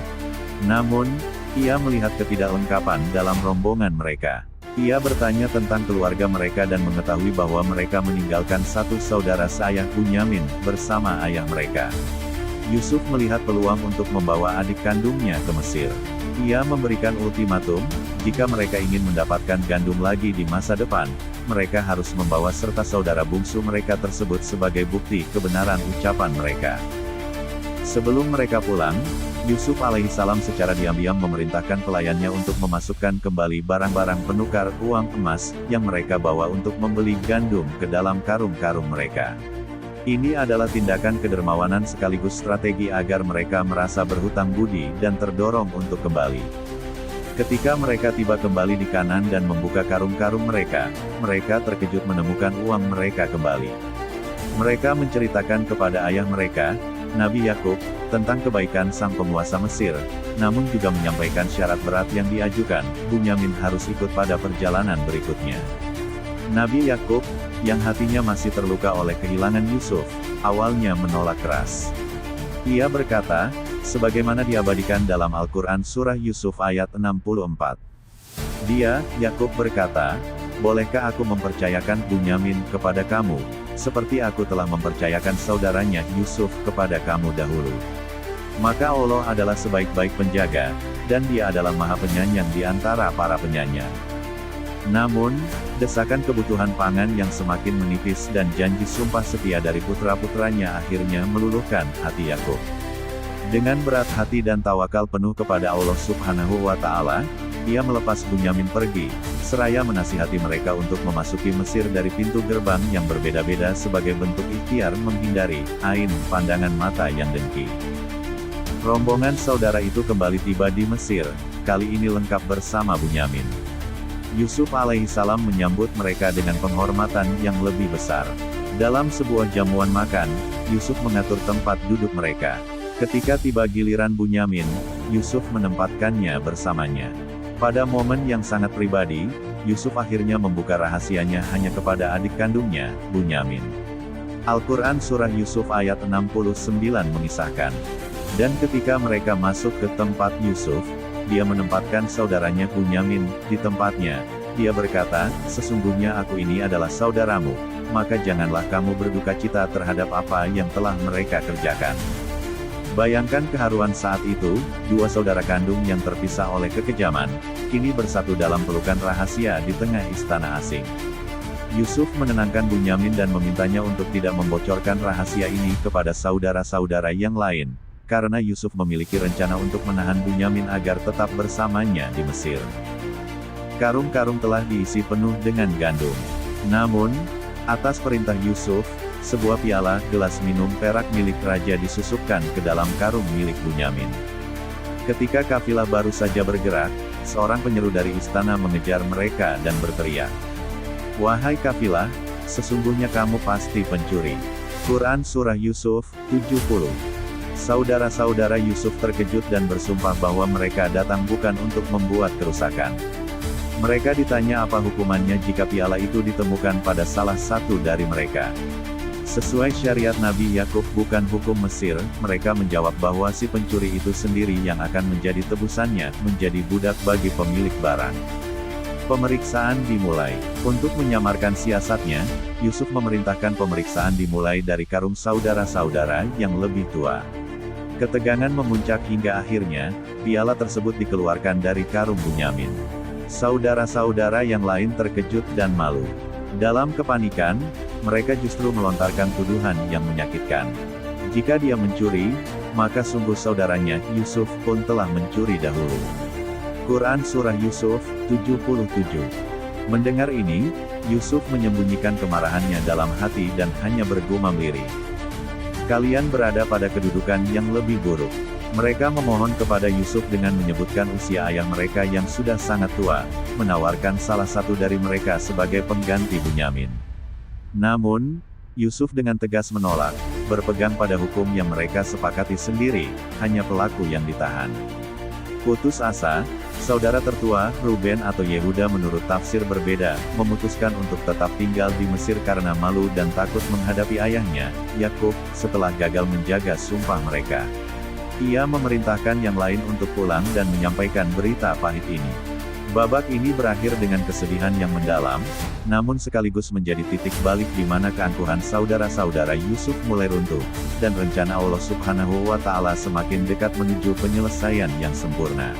Namun, ia melihat ketidaklengkapan dalam rombongan mereka. Ia bertanya tentang keluarga mereka dan mengetahui bahwa mereka meninggalkan satu saudara seayah Bunyamin bersama ayah mereka. Yusuf melihat peluang untuk membawa adik kandungnya ke Mesir. Ia memberikan ultimatum, jika mereka ingin mendapatkan gandum lagi di masa depan, mereka harus membawa serta saudara bungsu mereka tersebut sebagai bukti kebenaran ucapan mereka. Sebelum mereka pulang, Yusuf alaihissalam secara diam-diam memerintahkan pelayannya untuk memasukkan kembali barang-barang penukar uang emas, yang mereka bawa untuk membeli gandum ke dalam karung-karung mereka. Ini adalah tindakan kedermawanan sekaligus strategi agar mereka merasa berhutang budi dan terdorong untuk kembali. Ketika mereka tiba kembali di Kanaan dan membuka karung-karung mereka terkejut menemukan uang mereka kembali. Mereka menceritakan kepada ayah mereka, Nabi Yakub, tentang kebaikan sang penguasa Mesir, namun juga menyampaikan syarat berat yang diajukan, Bunyamin harus ikut pada perjalanan berikutnya. Nabi Yakub, yang hatinya masih terluka oleh kehilangan Yusuf, awalnya menolak keras. Ia berkata, sebagaimana diabadikan dalam Al-Quran Surah Yusuf ayat 64. Dia, Yakub berkata, bolehkah aku mempercayakan Bunyamin kepada kamu, seperti aku telah mempercayakan saudaranya Yusuf kepada kamu dahulu. Maka Allah adalah sebaik-baik penjaga, dan Dia adalah Maha Penyayang di antara para penyayang. Namun, desakan kebutuhan pangan yang semakin menipis dan janji sumpah setia dari putra-putranya akhirnya meluluhkan hati Yakub. Dengan berat hati dan tawakal penuh kepada Allah Subhanahu wa Ta'ala, ia melepas Bunyamin pergi, seraya menasihati mereka untuk memasuki Mesir dari pintu gerbang yang berbeda-beda sebagai bentuk ikhtiar menghindari ain pandangan mata yang dengki. Rombongan saudara itu kembali tiba di Mesir, kali ini lengkap bersama Bunyamin. Yusuf alaihissalam menyambut mereka dengan penghormatan yang lebih besar. Dalam sebuah jamuan makan, Yusuf mengatur tempat duduk mereka. Ketika tiba giliran Bunyamin, Yusuf menempatkannya bersamanya. Pada momen yang sangat pribadi, Yusuf akhirnya membuka rahasianya hanya kepada adik kandungnya, Bunyamin. Al-Quran Surah Yusuf ayat 69 mengisahkan. Dan ketika mereka masuk ke tempat Yusuf, dia menempatkan saudaranya Bunyamin di tempatnya. Dia berkata, sesungguhnya aku ini adalah saudaramu, maka janganlah kamu berduka cita terhadap apa yang telah mereka kerjakan. Bayangkan keharuan saat itu, dua saudara kandung yang terpisah oleh kekejaman, kini bersatu dalam pelukan rahasia di tengah istana asing. Yusuf menenangkan Bunyamin dan memintanya untuk tidak membocorkan rahasia ini kepada saudara-saudara yang lain, karena Yusuf memiliki rencana untuk menahan Bunyamin agar tetap bersamanya di Mesir. Karung-karung telah diisi penuh dengan gandum. Namun, atas perintah Yusuf, sebuah piala gelas minum perak milik raja disusupkan ke dalam karung milik Bunyamin. Ketika kafilah baru saja bergerak, seorang penyeru dari istana mengejar mereka dan berteriak, "Wahai kafilah, sesungguhnya kamu pasti pencuri." Quran Surah Yusuf, 70. Saudara-saudara Yusuf terkejut dan bersumpah bahwa mereka datang bukan untuk membuat kerusakan. Mereka ditanya apa hukumannya jika piala itu ditemukan pada salah satu dari mereka. Sesuai syariat Nabi Yakub bukan hukum Mesir, mereka menjawab bahwa si pencuri itu sendiri yang akan menjadi tebusannya, menjadi budak bagi pemilik barang. Pemeriksaan dimulai. Untuk menyamarkan siasatnya, Yusuf memerintahkan pemeriksaan dimulai dari karung saudara-saudara yang lebih tua. Ketegangan memuncak hingga akhirnya, piala tersebut dikeluarkan dari karung Bunyamin. Saudara-saudara yang lain terkejut dan malu. Dalam kepanikan, mereka justru melontarkan tuduhan yang menyakitkan. Jika dia mencuri, maka sungguh saudaranya, Yusuf, pun telah mencuri dahulu. Quran Surah Yusuf, 77. Mendengar ini, Yusuf menyembunyikan kemarahannya dalam hati dan hanya bergumam lirih. Kalian berada pada kedudukan yang lebih buruk. Mereka memohon kepada Yusuf dengan menyebutkan usia ayah mereka yang sudah sangat tua, menawarkan salah satu dari mereka sebagai pengganti Bunyamin. Namun, Yusuf dengan tegas menolak, berpegang pada hukum yang mereka sepakati sendiri, hanya pelaku yang ditahan. Putus asa, saudara tertua, Ruben atau Yehuda menurut tafsir berbeda, memutuskan untuk tetap tinggal di Mesir karena malu dan takut menghadapi ayahnya, Yakub, setelah gagal menjaga sumpah mereka. Ia memerintahkan yang lain untuk pulang dan menyampaikan berita pahit ini. Babak ini berakhir dengan kesedihan yang mendalam, namun sekaligus menjadi titik balik di mana keangkuhan saudara-saudara Yusuf mulai runtuh, dan rencana Allah Subhanahu wa Ta'ala semakin dekat menuju penyelesaian yang sempurna.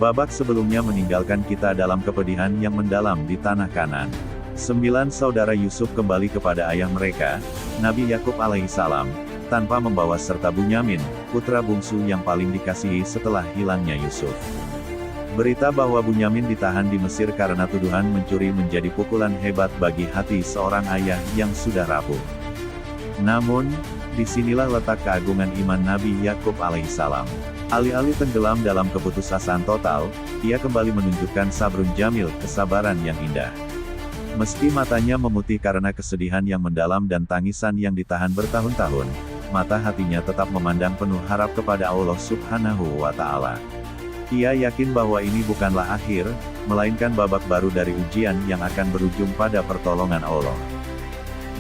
Babak sebelumnya meninggalkan kita dalam kepedihan yang mendalam di tanah Kanan. 9 saudara Yusuf kembali kepada ayah mereka, Nabi Yakub alaihissalam, tanpa membawa serta Bunyamin, putra bungsu yang paling dikasihi setelah hilangnya Yusuf. Berita bahwa Bunyamin ditahan di Mesir karena tuduhan mencuri menjadi pukulan hebat bagi hati seorang ayah yang sudah rapuh. Namun, disinilah letak keagungan iman Nabi Yakub alaihissalam. Alih-alih tenggelam dalam keputusasaan total, ia kembali menunjukkan sabrun jamil, kesabaran yang indah. Meski matanya memutih karena kesedihan yang mendalam dan tangisan yang ditahan bertahun-tahun, mata hatinya tetap memandang penuh harap kepada Allah Subhanahu wa Ta'ala. Ia yakin bahwa ini bukanlah akhir, melainkan babak baru dari ujian yang akan berujung pada pertolongan Allah.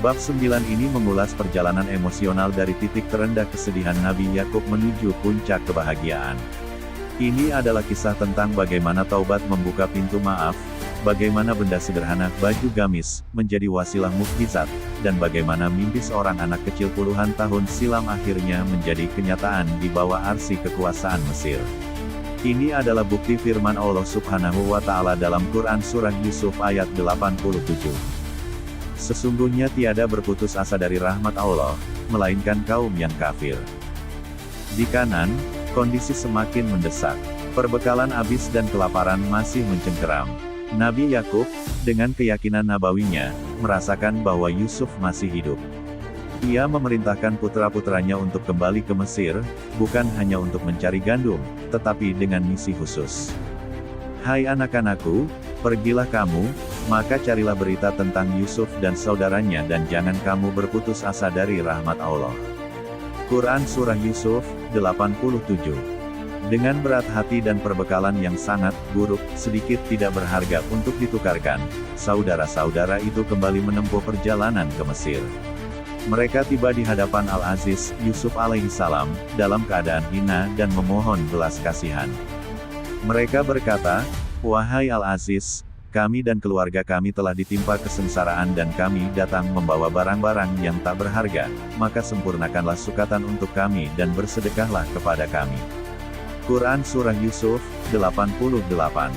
Bab 9 ini mengulas perjalanan emosional dari titik terendah kesedihan Nabi Yakub menuju puncak kebahagiaan. Ini adalah kisah tentang bagaimana taubat membuka pintu maaf, bagaimana benda sederhana, baju gamis, menjadi wasilah mukjizat, dan bagaimana mimpi seorang anak kecil puluhan tahun silam akhirnya menjadi kenyataan di bawah arsy kekuasaan Mesir. Ini adalah bukti firman Allah Subhanahu wa Ta'ala dalam Quran Surah Yusuf ayat 87. Sesungguhnya tiada berputus asa dari rahmat Allah, melainkan kaum yang kafir. Di Kanan, kondisi semakin mendesak. Perbekalan habis dan kelaparan masih mencengkeram. Nabi Yakub, dengan keyakinan nabawinya, merasakan bahwa Yusuf masih hidup. Ia memerintahkan putra-putranya untuk kembali ke Mesir, bukan hanya untuk mencari gandum, tetapi dengan misi khusus. Hai anak-anakku, pergilah kamu, maka carilah berita tentang Yusuf dan saudaranya dan jangan kamu berputus asa dari rahmat Allah. Quran Surah Yusuf, 87. Dengan berat hati dan perbekalan yang sangat buruk, sedikit tidak berharga untuk ditukarkan, saudara-saudara itu kembali menempuh perjalanan ke Mesir. Mereka tiba di hadapan Al-Aziz, Yusuf alaihissalam, dalam keadaan hina dan memohon belas kasihan. Mereka berkata, "Wahai Al-Aziz, kami dan keluarga kami telah ditimpa kesengsaraan dan kami datang membawa barang-barang yang tak berharga, maka sempurnakanlah sukatan untuk kami dan bersedekahlah kepada kami." Quran Surah Yusuf, 88.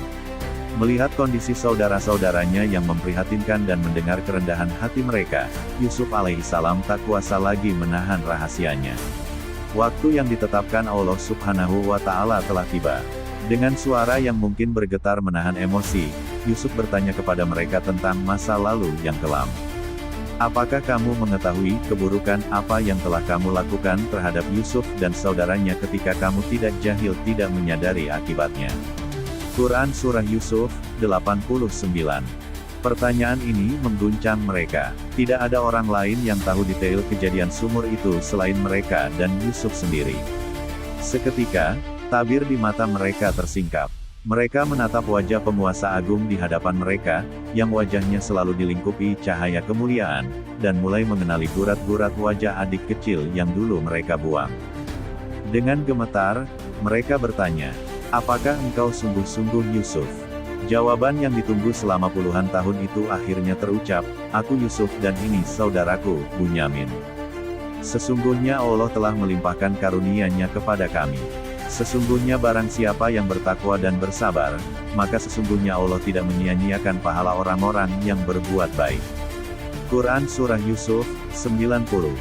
Melihat kondisi saudara-saudaranya yang memprihatinkan dan mendengar kerendahan hati mereka, Yusuf alaihissalam tak kuasa lagi menahan rahasianya. Waktu yang ditetapkan Allah Subhanahu wa Ta'ala telah tiba. Dengan suara yang mungkin bergetar menahan emosi, Yusuf bertanya kepada mereka tentang masa lalu yang kelam. Apakah kamu mengetahui keburukan apa yang telah kamu lakukan terhadap Yusuf dan saudaranya ketika kamu tidak jahil tidak menyadari akibatnya? Quran Surah Yusuf, 89. Pertanyaan ini mengguncang mereka. Tidak ada orang lain yang tahu detail kejadian sumur itu selain mereka dan Yusuf sendiri. Seketika, tabir di mata mereka tersingkap. Mereka menatap wajah penguasa agung di hadapan mereka, yang wajahnya selalu dilingkupi cahaya kemuliaan, dan mulai mengenali gurat-gurat wajah adik kecil yang dulu mereka buang. Dengan gemetar, mereka bertanya, "Apakah engkau sungguh-sungguh Yusuf?" Jawaban yang ditunggu selama puluhan tahun itu akhirnya terucap, "Aku Yusuf dan ini saudaraku, Bunyamin. Sesungguhnya Allah telah melimpahkan karunia-Nya kepada kami. Sesungguhnya barang siapa yang bertakwa dan bersabar, maka sesungguhnya Allah tidak menyia-nyiakan pahala orang-orang yang berbuat baik." Quran Surah Yusuf, 90.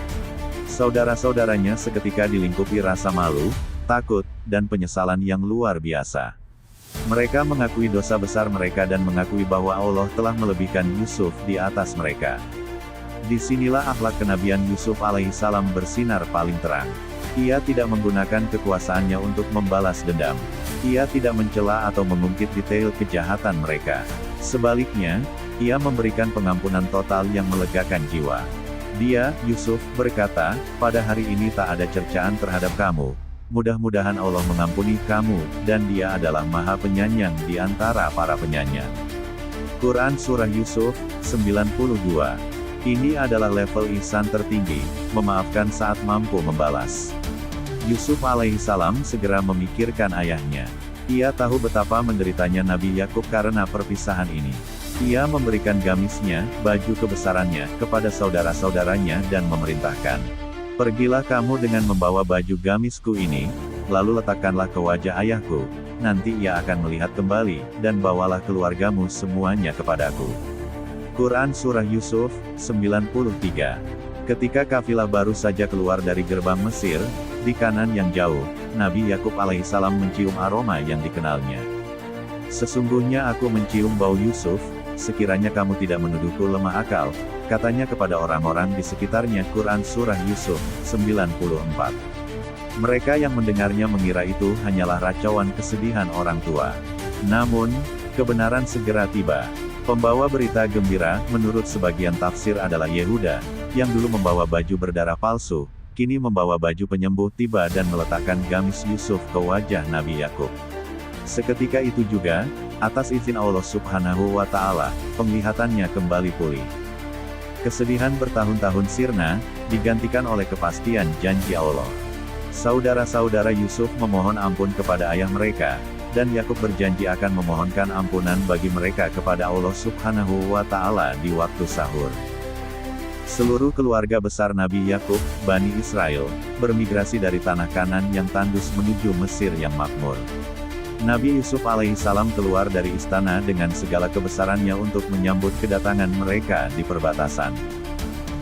Saudara-saudaranya seketika dilingkupi rasa malu, takut, dan penyesalan yang luar biasa. Mereka mengakui dosa besar mereka dan mengakui bahwa Allah telah melebihkan Yusuf di atas mereka. Disinilah akhlak kenabian Yusuf alaihissalam bersinar paling terang. Ia tidak menggunakan kekuasaannya untuk membalas dendam. Ia tidak mencela atau mengungkit detail kejahatan mereka. Sebaliknya, ia memberikan pengampunan total yang melegakan jiwa. Dia, Yusuf, berkata, "Pada hari ini tak ada cercaan terhadap kamu. Mudah-mudahan Allah mengampuni kamu, dan Dia adalah Maha Penyayang di antara para penyayang." Quran Surah Yusuf, 92. Ini adalah level ihsan tertinggi, memaafkan saat mampu membalas. Yusuf alaihissalam segera memikirkan ayahnya. Ia tahu betapa menderitanya Nabi Yakub karena perpisahan ini. Ia memberikan gamisnya, baju kebesarannya, kepada saudara-saudaranya dan memerintahkan, "Pergilah kamu dengan membawa baju gamisku ini, lalu letakkanlah ke wajah ayahku, nanti ia akan melihat kembali, dan bawalah keluargamu semuanya kepadaku." Quran Surah Yusuf, 93. Ketika kafilah baru saja keluar dari gerbang Mesir, di kanan yang jauh, Nabi Yakub alaihissalam mencium aroma yang dikenalnya. "Sesungguhnya aku mencium bau Yusuf, sekiranya kamu tidak menuduhku lemah akal," katanya kepada orang-orang di sekitarnya. Quran Surah Yusuf, 94. Mereka yang mendengarnya mengira itu hanyalah racauan kesedihan orang tua. Namun, kebenaran segera tiba. Pembawa berita gembira, menurut sebagian tafsir adalah Yehuda, yang dulu membawa baju berdarah palsu, kini membawa baju penyembuh tiba dan meletakkan gamis Yusuf ke wajah Nabi Yakub. Seketika itu juga, atas izin Allah Subhanahu wa Ta'ala, penglihatannya kembali pulih. Kesedihan bertahun-tahun sirna, digantikan oleh kepastian janji Allah. Saudara-saudara Yusuf memohon ampun kepada ayah mereka, dan Yakub berjanji akan memohonkan ampunan bagi mereka kepada Allah Subhanahu wa Ta'ala di waktu sahur. Seluruh keluarga besar Nabi Yakub, Bani Israel, bermigrasi dari tanah Kanan yang tandus menuju Mesir yang makmur. Nabi Yusuf alaihissalam keluar dari istana dengan segala kebesarannya untuk menyambut kedatangan mereka di perbatasan.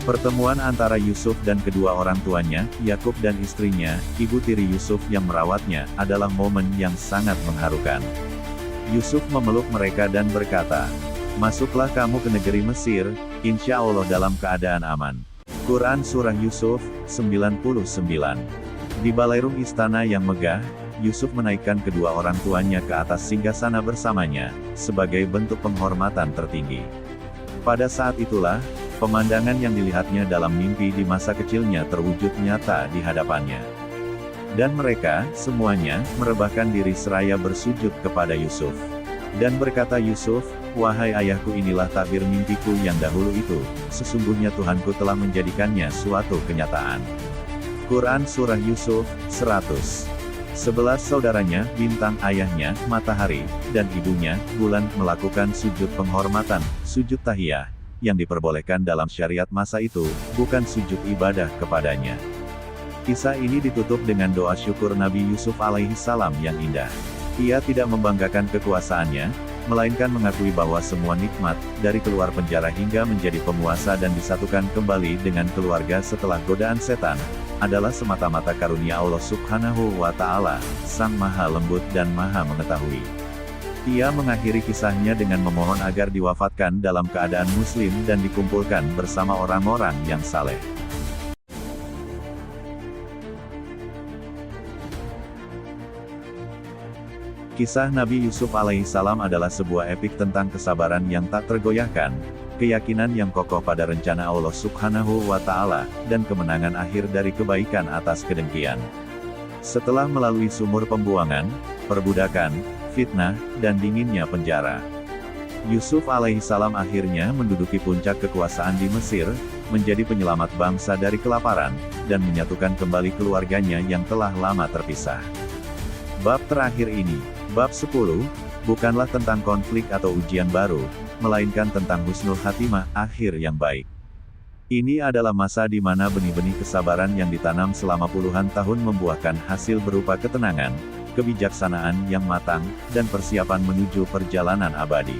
Pertemuan antara Yusuf dan kedua orang tuanya, Yakub dan istrinya, ibu tiri Yusuf yang merawatnya, adalah momen yang sangat mengharukan. Yusuf memeluk mereka dan berkata, "Masuklah kamu ke negeri Mesir, insya Allah dalam keadaan aman." Quran Surah Yusuf, 99. Di balairung istana yang megah, Yusuf menaikkan kedua orang tuanya ke atas singgasana bersamanya, sebagai bentuk penghormatan tertinggi. Pada saat itulah, pemandangan yang dilihatnya dalam mimpi di masa kecilnya terwujud nyata di hadapannya. Dan mereka, semuanya, merebahkan diri seraya bersujud kepada Yusuf. Dan berkata Yusuf, "Wahai ayahku, inilah takbir mimpiku yang dahulu itu, sesungguhnya Tuhanku telah menjadikannya suatu kenyataan." Quran Surah Yusuf, 100. 11 saudaranya, bintang ayahnya, matahari, dan ibunya, bulan, melakukan sujud penghormatan, sujud tahiyah, yang diperbolehkan dalam syariat masa itu, bukan sujud ibadah kepadanya. Kisah ini ditutup dengan doa syukur Nabi Yusuf alaihissalam yang indah. Ia tidak membanggakan kekuasaannya, melainkan mengakui bahwa semua nikmat, dari keluar penjara hingga menjadi penguasa dan disatukan kembali dengan keluarga setelah godaan setan, adalah semata-mata karunia Allah Subhanahu wa Ta'ala, Sang Maha Lembut dan Maha Mengetahui. Ia mengakhiri kisahnya dengan memohon agar diwafatkan dalam keadaan muslim dan dikumpulkan bersama orang-orang yang saleh. Kisah Nabi Yusuf alaihissalam adalah sebuah epik tentang kesabaran yang tak tergoyahkan, keyakinan yang kokoh pada rencana Allah Subhanahu wa Ta'ala, dan kemenangan akhir dari kebaikan atas kedengkian. Setelah melalui sumur pembuangan, perbudakan, fitnah, dan dinginnya penjara, Yusuf alaihissalam akhirnya menduduki puncak kekuasaan di Mesir, menjadi penyelamat bangsa dari kelaparan, dan menyatukan kembali keluarganya yang telah lama terpisah. Bab terakhir ini, bab 10, bukanlah tentang konflik atau ujian baru, melainkan tentang husnul khatimah, akhir yang baik. Ini adalah masa di mana benih-benih kesabaran yang ditanam selama puluhan tahun membuahkan hasil berupa ketenangan, kebijaksanaan yang matang, dan persiapan menuju perjalanan abadi.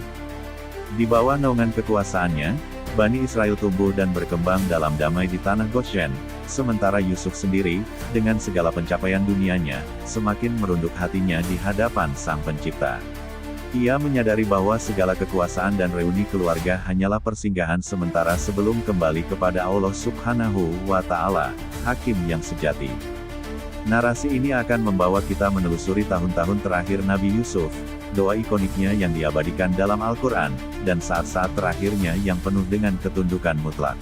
Di bawah naungan kekuasaannya, Bani Israel tumbuh dan berkembang dalam damai di tanah Goshen, sementara Yusuf sendiri, dengan segala pencapaian dunianya, semakin merunduk hatinya di hadapan Sang Pencipta. Ia menyadari bahwa segala kekuasaan dan reuni keluarga hanyalah persinggahan sementara sebelum kembali kepada Allah Subhanahu wa Ta'ala, Hakim yang sejati. Narasi ini akan membawa kita menelusuri tahun-tahun terakhir Nabi Yusuf, doa ikoniknya yang diabadikan dalam Al-Quran, dan saat-saat terakhirnya yang penuh dengan ketundukan mutlak.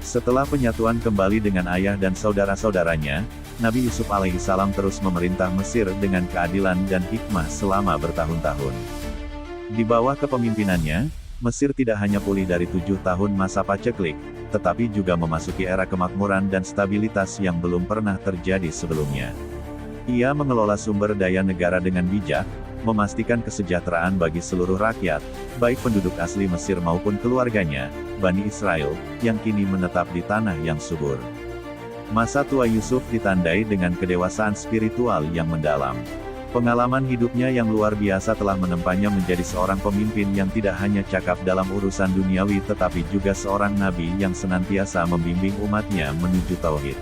Setelah penyatuan kembali dengan ayah dan saudara-saudaranya, Nabi Yusuf alaihissalam terus memerintah Mesir dengan keadilan dan hikmah selama bertahun-tahun. Di bawah kepemimpinannya, Mesir tidak hanya pulih dari 7 tahun masa paceklik, tetapi juga memasuki era kemakmuran dan stabilitas yang belum pernah terjadi sebelumnya. Ia mengelola sumber daya negara dengan bijak, memastikan kesejahteraan bagi seluruh rakyat, baik penduduk asli Mesir maupun keluarganya, Bani Israel, yang kini menetap di tanah yang subur. Masa tua Yusuf ditandai dengan kedewasaan spiritual yang mendalam. Pengalaman hidupnya yang luar biasa telah menempanya menjadi seorang pemimpin yang tidak hanya cakap dalam urusan duniawi tetapi juga seorang nabi yang senantiasa membimbing umatnya menuju tauhid.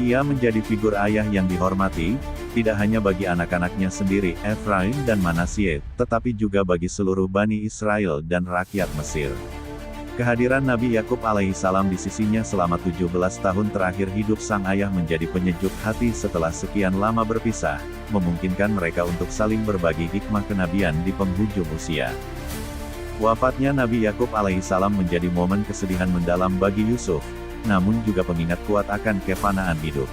Ia menjadi figur ayah yang dihormati, tidak hanya bagi anak-anaknya sendiri, Efraim dan Manasye, tetapi juga bagi seluruh Bani Israel dan rakyat Mesir. Kehadiran Nabi Yakub alaihissalam di sisinya selama 17 tahun terakhir hidup sang ayah menjadi penyejuk hati setelah sekian lama berpisah, memungkinkan mereka untuk saling berbagi hikmah kenabian di penghujung usia. Wafatnya Nabi Yakub alaihissalam menjadi momen kesedihan mendalam bagi Yusuf, namun juga pengingat kuat akan kefanaan hidup.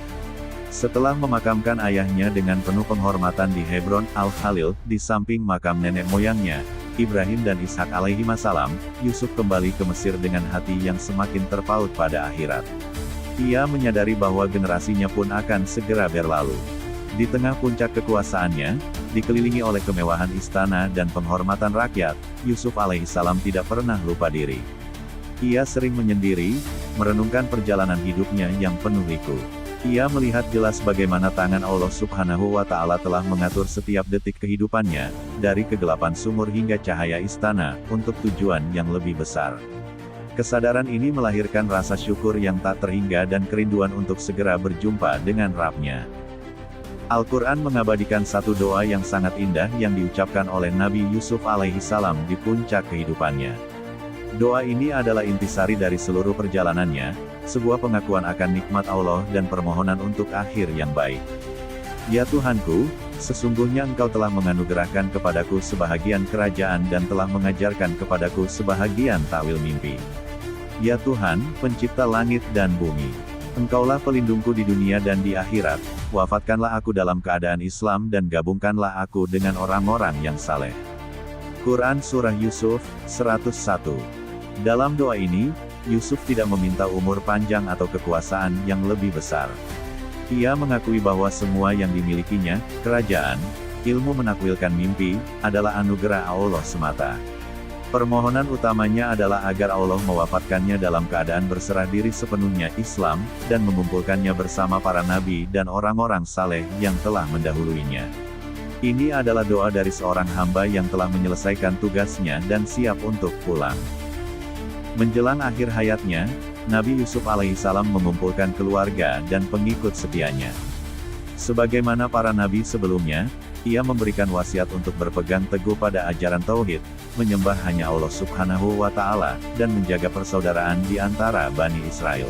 Setelah memakamkan ayahnya dengan penuh penghormatan di Hebron Al-Khalil, di samping makam nenek moyangnya, Ibrahim dan Ishak alaihimassalam, Yusuf kembali ke Mesir dengan hati yang semakin terpaut pada akhirat. Ia menyadari bahwa generasinya pun akan segera berlalu. Di tengah puncak kekuasaannya, dikelilingi oleh kemewahan istana dan penghormatan rakyat, Yusuf alaihissalam tidak pernah lupa diri. Ia sering menyendiri, merenungkan perjalanan hidupnya yang penuh liku. Ia melihat jelas bagaimana tangan Allah Subhanahu wa Ta'ala telah mengatur setiap detik kehidupannya, dari kegelapan sumur hingga cahaya istana, untuk tujuan yang lebih besar. Kesadaran ini melahirkan rasa syukur yang tak terhingga dan kerinduan untuk segera berjumpa dengan Rabb-Nya. Al-Quran mengabadikan satu doa yang sangat indah yang diucapkan oleh Nabi Yusuf alaihissalam di puncak kehidupannya. Doa ini adalah intisari dari seluruh perjalanannya, sebuah pengakuan akan nikmat Allah dan permohonan untuk akhir yang baik. Ya Tuhanku, sesungguhnya Engkau telah menganugerahkan kepadaku sebahagian kerajaan dan telah mengajarkan kepadaku sebahagian takwil mimpi. Ya Tuhan, pencipta langit dan bumi, Engkaulah pelindungku di dunia dan di akhirat, wafatkanlah aku dalam keadaan Islam dan gabungkanlah aku dengan orang-orang yang saleh. Quran Surah Yusuf, 101. Dalam doa ini, Yusuf tidak meminta umur panjang atau kekuasaan yang lebih besar. Ia mengakui bahwa semua yang dimilikinya, kerajaan, ilmu menakwilkan mimpi, adalah anugerah Allah semata. Permohonan utamanya adalah agar Allah mewafatkannya dalam keadaan berserah diri sepenuhnya Islam, dan mengumpulkannya bersama para nabi dan orang-orang saleh yang telah mendahuluinya. Ini adalah doa dari seorang hamba yang telah menyelesaikan tugasnya dan siap untuk pulang. Menjelang akhir hayatnya, Nabi Yusuf alaihissalam mengumpulkan keluarga dan pengikut setianya. Sebagaimana para nabi sebelumnya, ia memberikan wasiat untuk berpegang teguh pada ajaran tauhid, menyembah hanya Allah Subhanahu wa Ta'ala, dan menjaga persaudaraan di antara Bani Israel.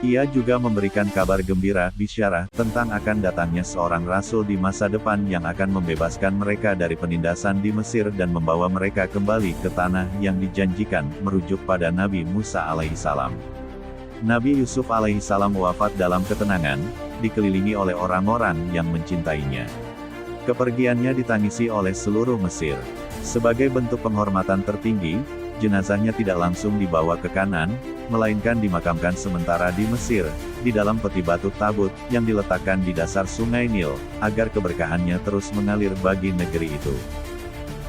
Ia juga memberikan kabar gembira, bisyarah, tentang akan datangnya seorang rasul di masa depan yang akan membebaskan mereka dari penindasan di Mesir dan membawa mereka kembali ke tanah yang dijanjikan, merujuk pada Nabi Musa alaihissalam. Nabi Yusuf alaihissalam wafat dalam ketenangan, dikelilingi oleh orang-orang yang mencintainya. Kepergiannya ditangisi oleh seluruh Mesir. Sebagai bentuk penghormatan tertinggi, jenazahnya tidak langsung dibawa ke Kanan, melainkan dimakamkan sementara di Mesir, di dalam peti batu tabut, yang diletakkan di dasar sungai Nil, agar keberkahannya terus mengalir bagi negeri itu.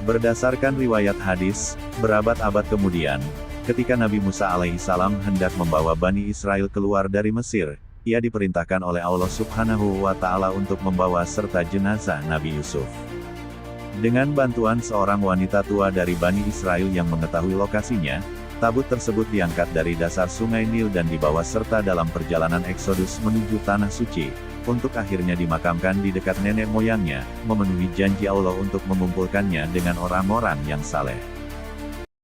Berdasarkan riwayat hadis, berabad-abad kemudian, ketika Nabi Musa alaihissalam hendak membawa Bani Israel keluar dari Mesir, ia diperintahkan oleh Allah Subhanahu wa Ta'ala untuk membawa serta jenazah Nabi Yusuf. Dengan bantuan seorang wanita tua dari Bani Israel yang mengetahui lokasinya, tabut tersebut diangkat dari dasar sungai Nil dan dibawa serta dalam perjalanan Eksodus menuju Tanah Suci, untuk akhirnya dimakamkan di dekat nenek moyangnya, memenuhi janji Allah untuk mengumpulkannya dengan orang-orang yang saleh.